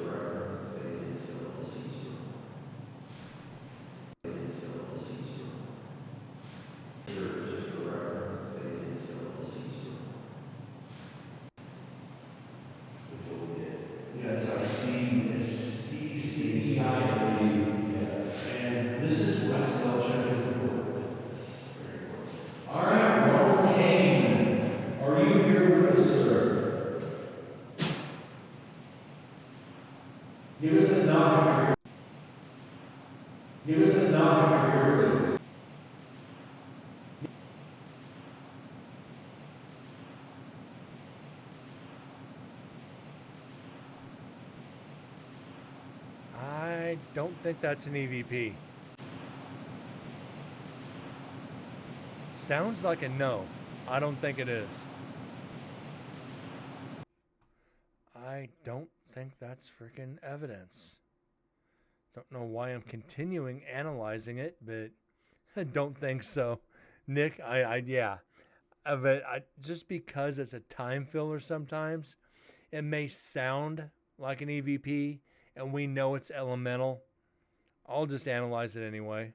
reference, they did still the Caesar. They did still the Caesar. Just for reference, they did still the Caesar. That's what we did. Yes, I see. See, I see. Yeah. And this is West Belgium. All right, Ronald Kane, are you here with us, sir? Give us a nod if you're here. Give us a nod if you're here, please. I don't think that's an EVP. Sounds like a no. I don't think it is. I don't think that's freaking evidence. Don't know why I'm continuing analyzing it, but I don't think so. Nick, yeah. But just because it's a time filler sometimes, it may sound like an EVP, and we know it's elemental. I'll just analyze it anyway.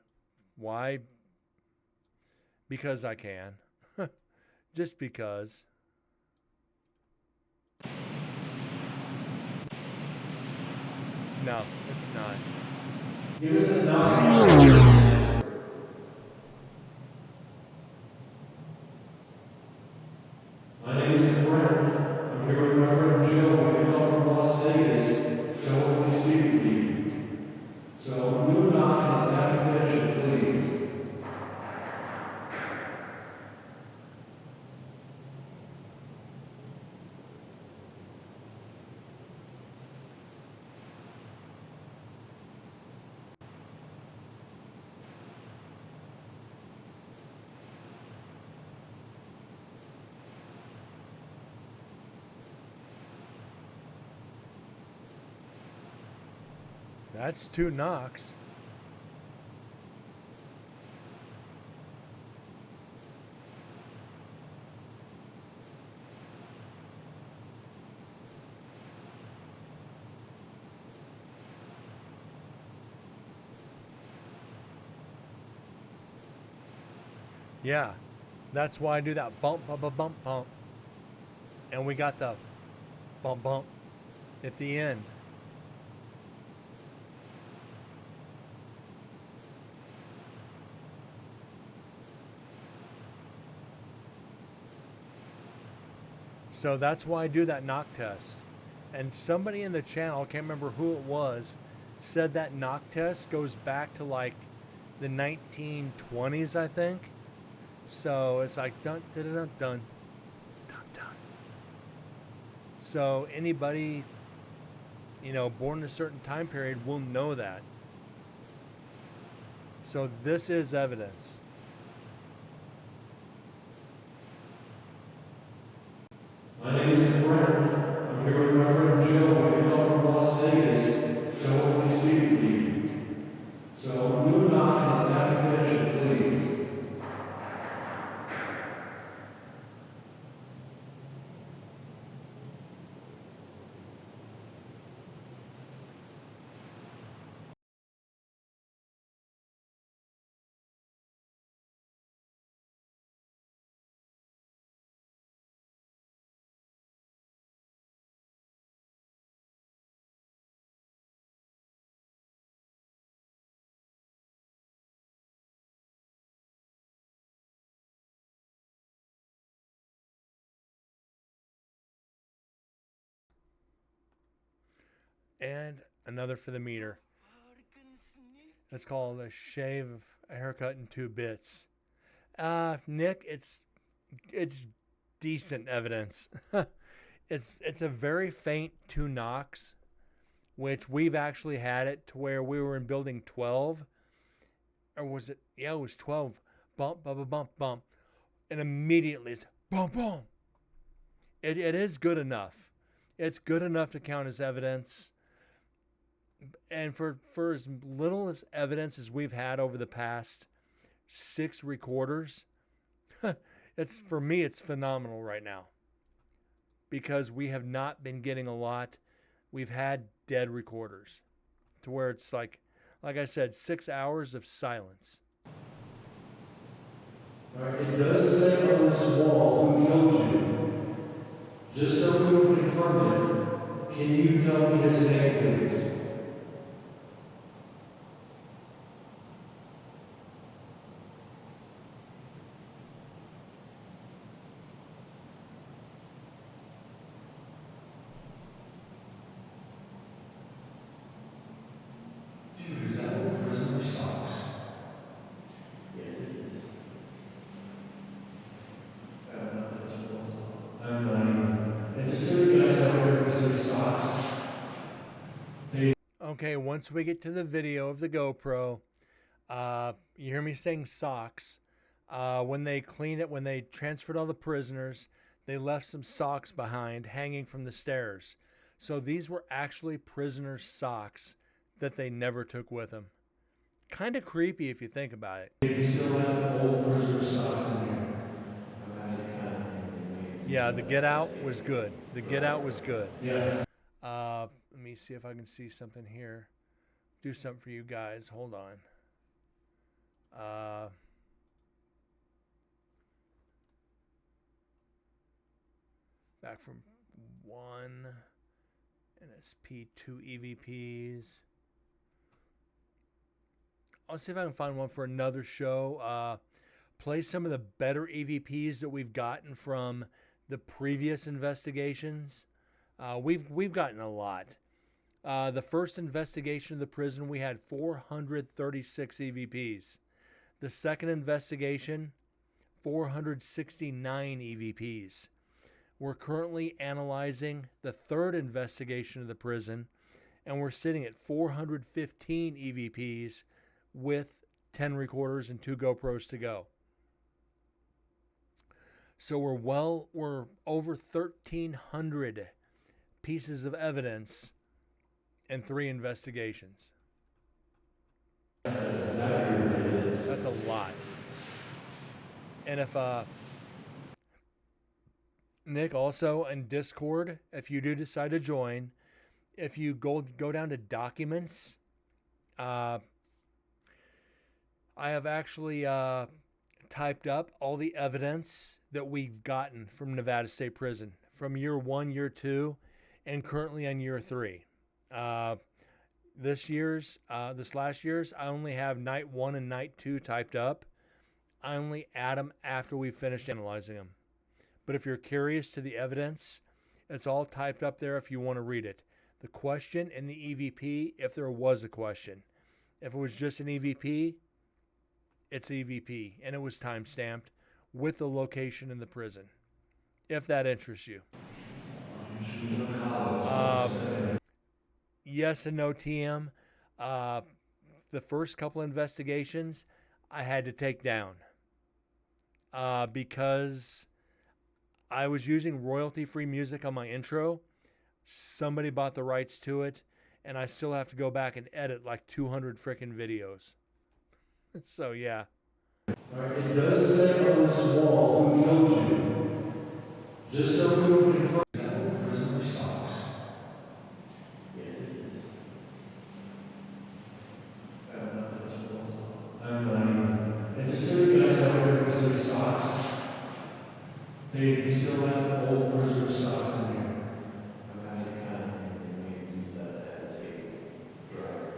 Why? Because I can. Just because. No, it's not. Give us a nod. My name is Brent. I'm here with my friend Joe. We come from Las Vegas to hopefully speak with you. So, we will not have to finish it, please. That's 2 knocks. Yeah, that's why I do that bump, bump, bump, bump, bump. And we got the bump, bump at the end. So that's why I do that knock test. And somebody in the channel, I can't remember who it was, said that knock test goes back to like the 1920s, I think. So it's like dun dun dun dun dun dun dun. So anybody, born in a certain time period will know that. So this is evidence. My name is Brent. I'm here with my friend Joe. We come from Las Vegas to hopefully speak with you. So, new documents, have you finish it, please? And another for the meter. It's called a shave, a haircut in 2 bits. Nick, it's decent evidence. It's a very faint 2 knocks, which we've actually had it to where we were in building 12, or was it? Yeah, it was 12. Bump, bump, bump, bump, bump, and immediately it's bump, bump. It is good enough. It's good enough to count as evidence. And for as little as evidence as we've had over the past 6 recorders, for me it's phenomenal right now, because we have not been getting a lot. We've had dead recorders to where it's like I said, 6 hours of silence. All right, it does say on this wall who killed you. Just so we can confirm it, can you tell me his name, please? Dude, is that what prisoner socks? Yes, it is. I don't know if that's what also. I'm not even. And just so you guys know, where we say socks. Okay, once we get to the video of the GoPro, you hear me saying socks. When they cleaned it, when they transferred all the prisoners, they left some socks behind hanging from the stairs. So these were actually prisoners' socks that they never took with them. Kind of creepy if you think about it. They still have old prisoner socks in here. Yeah, the Get Out was good. The Get Out was good. Yeah. Let me see if I can see something here. Do something for you guys. Hold on. Back from 1 NSP 2 EVPs. I'll see if I can find one for another show. Play some of the better EVPs that we've gotten from the previous investigations. We've gotten a lot. The first investigation of the prison, we had 436 EVPs. The second investigation, 469 EVPs. We're currently analyzing the third investigation of the prison, and we're sitting at 415 EVPs with 10 recorders and 2 GoPros to go. So we're over 1,300 pieces of evidence and 3 investigations. That's a lot. And if Nick, also in Discord, if you do decide to join, if you go down to documents, I have actually typed up all the evidence that we've gotten from Nevada State Prison from year 1, year 2, and currently on year 3. This last year's, I only have night 1 and night 2 typed up. I only add them after we've finished analyzing them. But if you're curious to the evidence, it's all typed up there if you want to read it. The question and the EVP, if there was a question. If it was just an EVP, it's EVP, and it was time stamped with the location in the prison, if that interests you. Yes and no, TM. The first couple investigations I had to take down because I was using royalty-free music on my intro. Somebody bought the rights to it, and I still have to go back and edit like 200 frickin' videos. So, yeah. Alright, it does say on this wall who killed you. Just so we can confirm. Is that what prisoner socks? Yes, it is. I don't know if that's what else. I'm not even. And just so you guys know, whenever we say socks, they still have old prisoner socks in here. I'm actually kind of thinking they may use that as a dryer.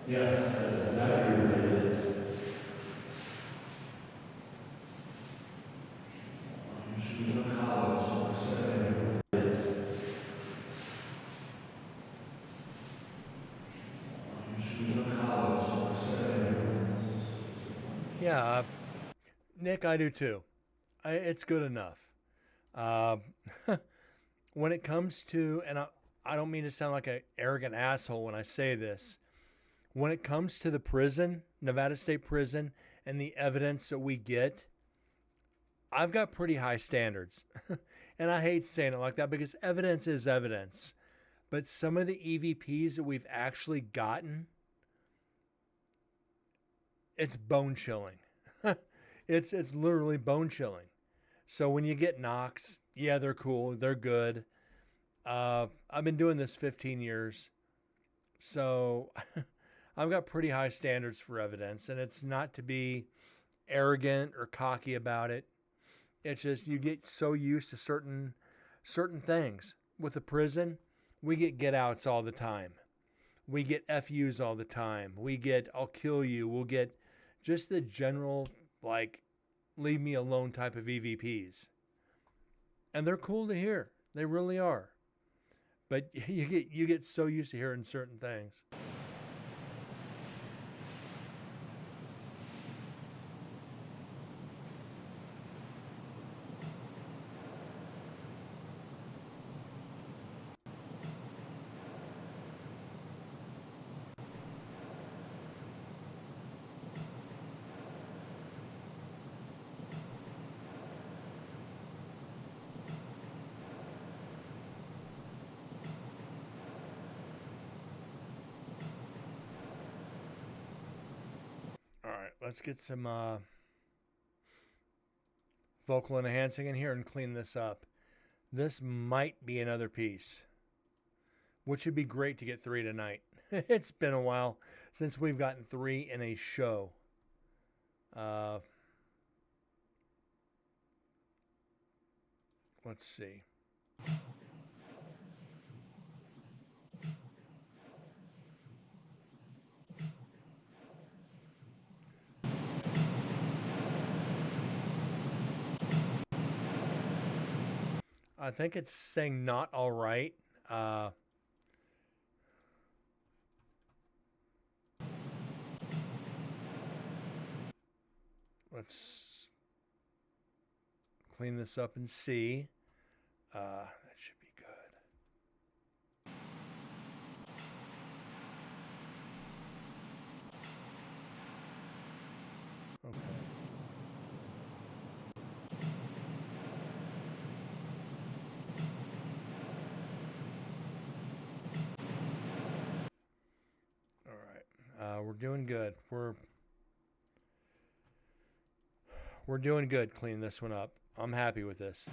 Yeah, that's exactly what it is. Yeah, Nick, I do too. It's good enough. When it comes to, and I don't mean to sound like an arrogant asshole when I say this, when it comes to the prison, Nevada State Prison, and the evidence that we get, I've got pretty high standards. And I hate saying it like that because evidence is evidence. But some of the EVPs that we've actually gotten, it's bone chilling. It's literally bone chilling. So when you get knocks, yeah, they're cool, they're good. I've been doing this 15 years, so I've got pretty high standards for evidence, and it's not to be arrogant or cocky about it. It's just you get so used to certain things. With the prison, we get outs all the time. We get FUs all the time. We get I'll kill you. We'll get just the general, like, leave me alone type of EVPs. And they're cool to hear. They really are. But you get so used to hearing certain things. Let's get some vocal enhancing in here and clean this up. This might be another piece, which would be great to get 3 tonight. It's been a while since we've gotten 3 in a show. Let's see. I think it's saying not all right. Let's clean this up and see. That should be good. Okay. We're doing good. We're doing good cleaning this one up. I'm happy with this.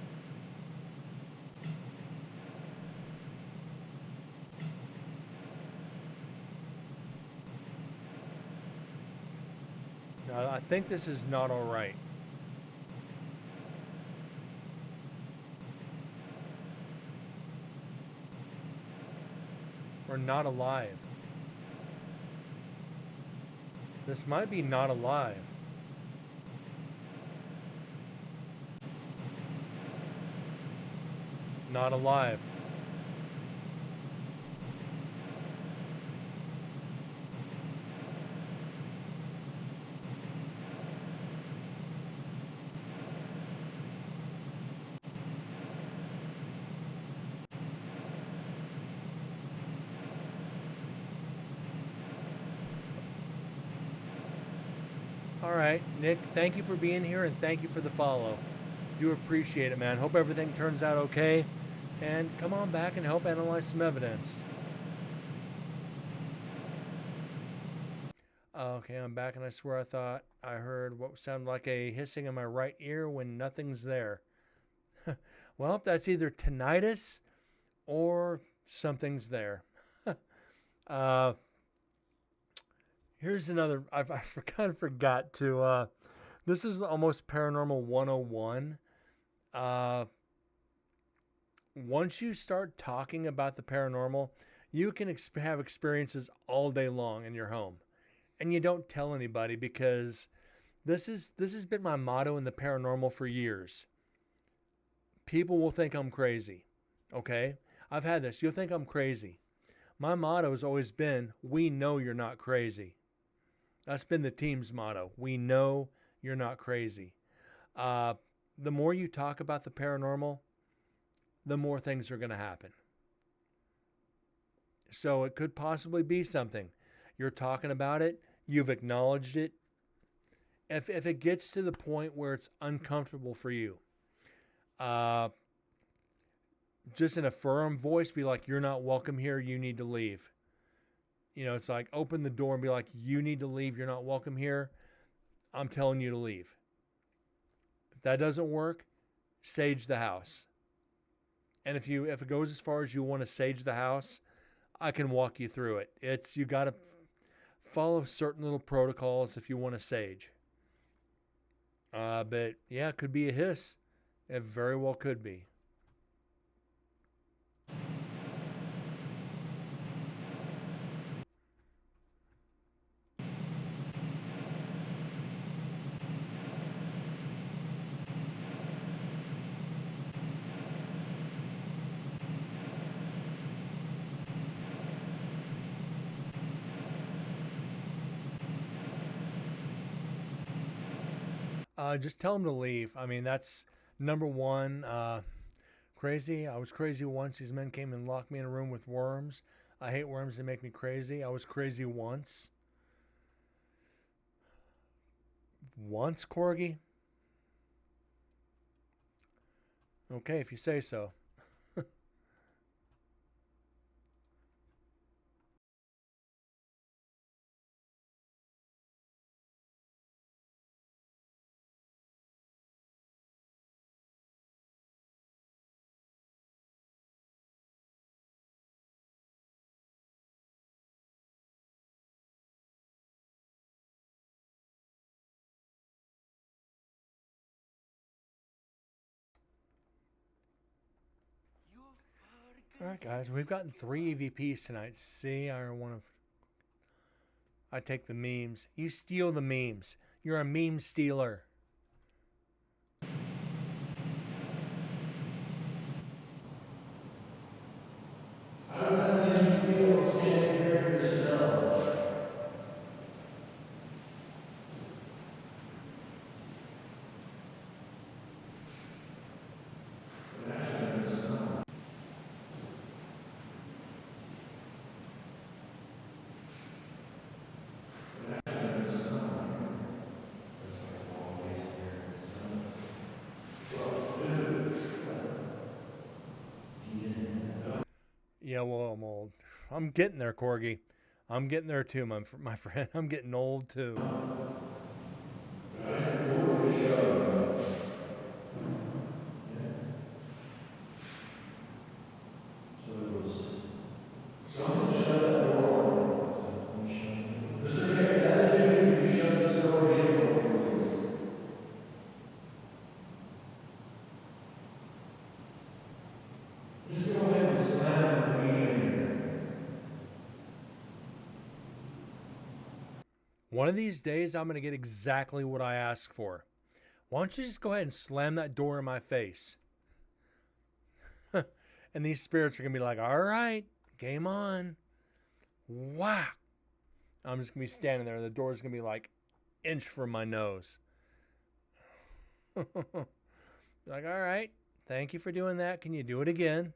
Now, I think this is not all right. Or not alive. This might be not alive. Not alive. All right, Nick, thank you for being here and thank you for the follow. Do appreciate it, man. Hope everything turns out okay. And come on back and help analyze some evidence. Okay, I'm back, and I swear I thought I heard what sounded like a hissing in my right ear when nothing's there. Well, that's either tinnitus or something's there. Here's another. I kind of forgot to. This is almost Paranormal 101. Once you start talking about the paranormal, you can have experiences all day long in your home. And you don't tell anybody because this has been my motto in the paranormal for years. People will think I'm crazy. Okay? I've had this. You'll think I'm crazy. My motto has always been, we know you're not crazy. That's been the team's motto. We know you're not crazy. The more you talk about the paranormal, the more things are going to happen. So it could possibly be something. You're talking about it. You've acknowledged it. If it gets to the point where it's uncomfortable for you, just in a firm voice, be like, you're not welcome here. You need to leave. You know, it's like open the door and be like, you need to leave. You're not welcome here. I'm telling you to leave. If that doesn't work, sage the house. And if it goes as far as you want to sage the house, I can walk you through it. You got to follow certain little protocols if you want to sage. But yeah, it could be a hiss. It very well could be. Just tell them to leave. I mean, that's number one. Crazy. I was crazy once. These men came and locked me in a room with worms. I hate worms. They make me crazy. I was crazy once. Once, Corgi? Okay, if you say so. All right, guys, we've gotten 3 EVPs tonight. See, I take the memes. You steal the memes. You're a meme stealer. How does that make you feel standing here yourself? Yeah, well, I'm old. I'm getting there, Corgi. I'm getting there too, my friend. I'm getting old too. One of these days, I'm going to get exactly what I ask for. Why don't you just go ahead and slam that door in my face? And these spirits are going to be like, all right, game on. Wow. I'm just going to be standing there. And the door's going to be like inch from my nose. Like, all right, thank you for doing that. Can you do it again?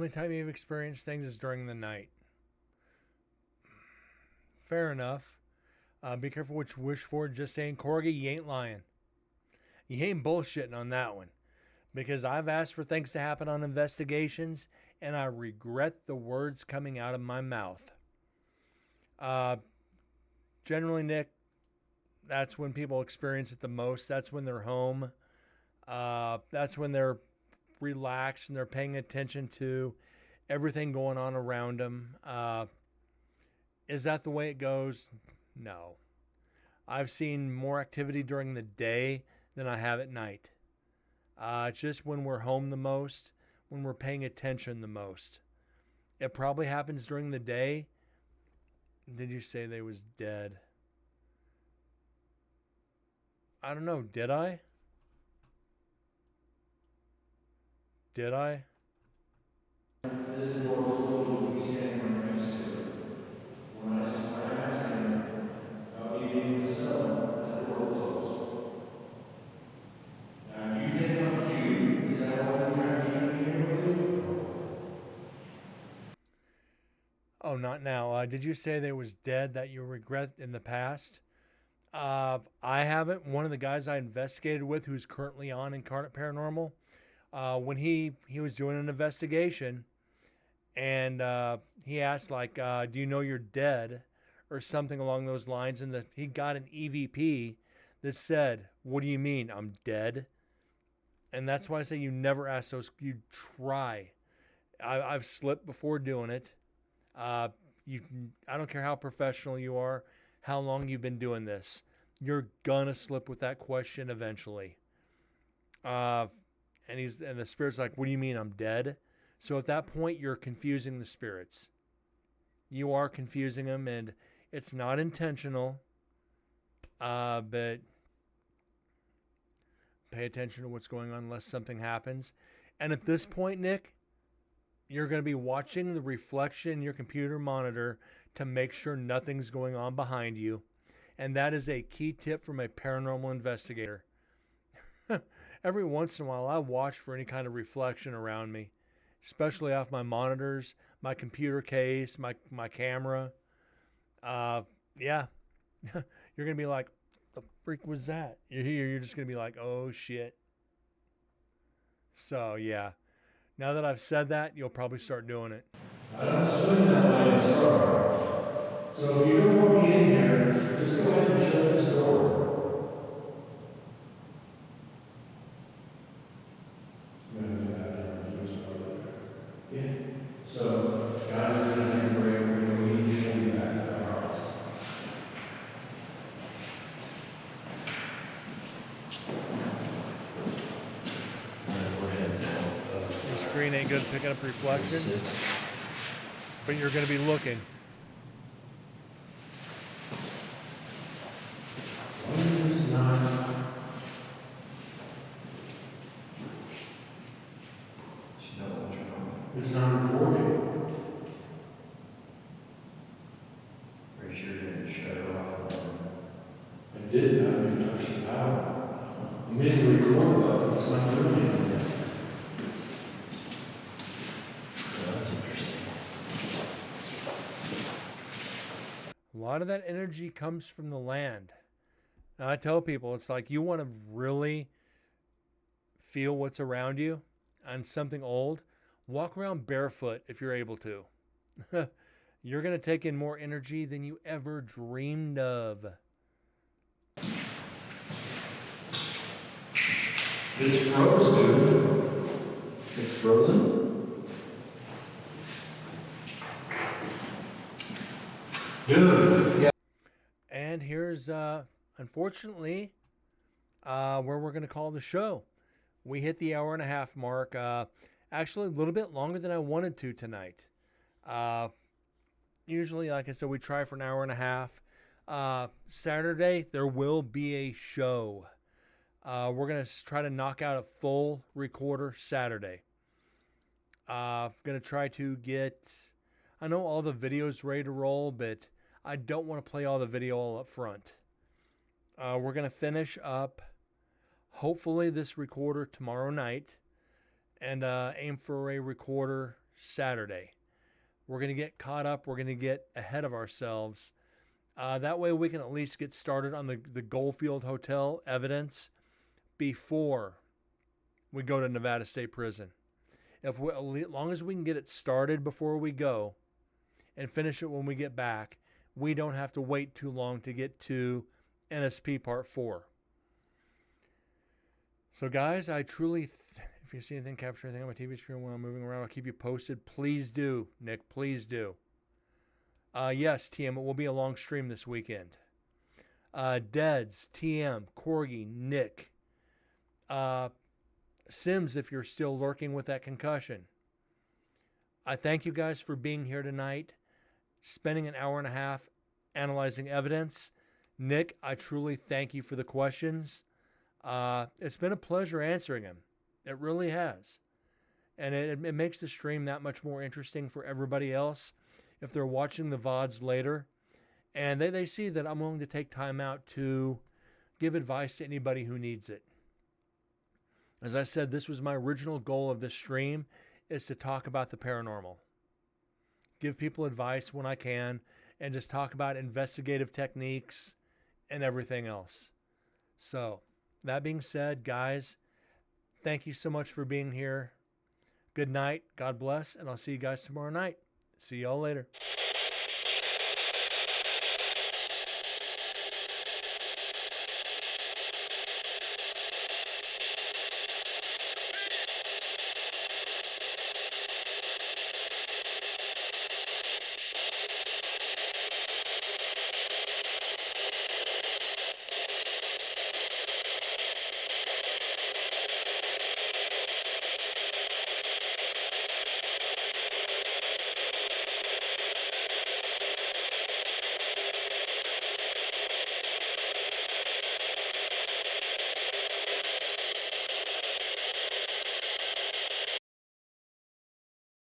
only time you've experienced things is during the night. Fair enough. Be careful what you wish for. Just saying, Corgi, you ain't lying. You ain't bullshitting on that one. Because I've asked for things to happen on investigations, and I regret the words coming out of my mouth. Generally, Nick, that's when people experience it the most. That's when they're home. That's when they're relaxed and they're paying attention to everything going on around them. Is that the way it goes? No. I've seen more activity during the day than I have at night. It's just when we're home the most, when we're paying attention the most. It probably happens during the day. Did you say they was dead? I don't know. Did I? Did I? This is what will be standing right next to it. When I asked him about eating the cell, that door closed. Now, do you think I'm cute? Is that why I'm trying to keep me here with you? Oh, not now. Did you say they was dead that you regret in the past? I haven't. One of the guys I investigated with, who's currently on Incarnate Paranormal, when he was doing an investigation, and he asked, like, do you know you're dead, or something along those lines, and he got an EVP that said, what do you mean, I'm dead? And that's why I say you never ask those. You try. I've slipped before doing it. I don't care how professional you are, how long you've been doing this. You're gonna slip with that question eventually. And the spirit's like, what do you mean I'm dead? So at that point, you're confusing the spirits. You are confusing them, and it's not intentional. But pay attention to what's going on unless something happens. And at this point, Nick, you're going to be watching the reflection in your computer monitor to make sure nothing's going on behind you. And that is a key tip from a paranormal investigator. Every once in a while, I watch for any kind of reflection around me, especially off my monitors, my computer case, my camera. Yeah. You're going to be like, the freak was that? You're just going to be like, oh, shit. So, yeah. Now that I've said that, you'll probably start doing it. I don't swing that way in Star. So if you don't want me in here, just go ahead and shut this door. Yeah. So, guys, we're going to take a break. We're going to leave and we'll be back at the house. Your screen ain't good at picking up reflections, but you're going to be looking. It's not recording. Are you sure you didn't shut it off? I did not even touch the power. I made the record button. It's not doing anything. Well, that's interesting. A lot of that energy comes from the land. Now, I tell people, it's like you want to really feel what's around you on something old. Walk around barefoot if you're able to. You're going to take in more energy than you ever dreamed of. It's froze, dude. It's frozen? Dude. Yeah. And here's, unfortunately, where we're going to call the show. We hit the hour and a half mark. Actually, a little bit longer than I wanted to tonight. Usually, like I said, we try for an hour and a half. Saturday, there will be a show. We're going to try to knock out a full recorder Saturday. Going to try to get, I know all the videos ready to roll, but I don't want to play all the video all up front. We're going to finish up, hopefully, this recorder tomorrow night. And aim for a recorder Saturday. We're going to get caught up. We're going to get ahead of ourselves. That way we can at least get started on the Goldfield Hotel evidence before we go to Nevada State Prison. As long as we can get it started before we go and finish it when we get back, we don't have to wait too long to get to NSP Part 4. So guys, I truly, if you see anything, capture anything on my TV screen while I'm moving around, I'll keep you posted. Please do, Nick, please do. Yes, TM, it will be a long stream this weekend. Deads, TM, Corgi, Nick, Sims, if you're still lurking with that concussion. I thank you guys for being here tonight, spending an hour and a half analyzing evidence. Nick, I truly thank you for the questions. It's been a pleasure answering them. It really has. And it makes the stream that much more interesting for everybody else if they're watching the VODs later. And they see that I'm willing to take time out to give advice to anybody who needs it. As I said, this was my original goal of this stream, is to talk about the paranormal. Give people advice when I can, and just talk about investigative techniques and everything else. So, that being said, guys, thank you so much for being here. Good night, God bless, and I'll see you guys tomorrow night. See y'all later.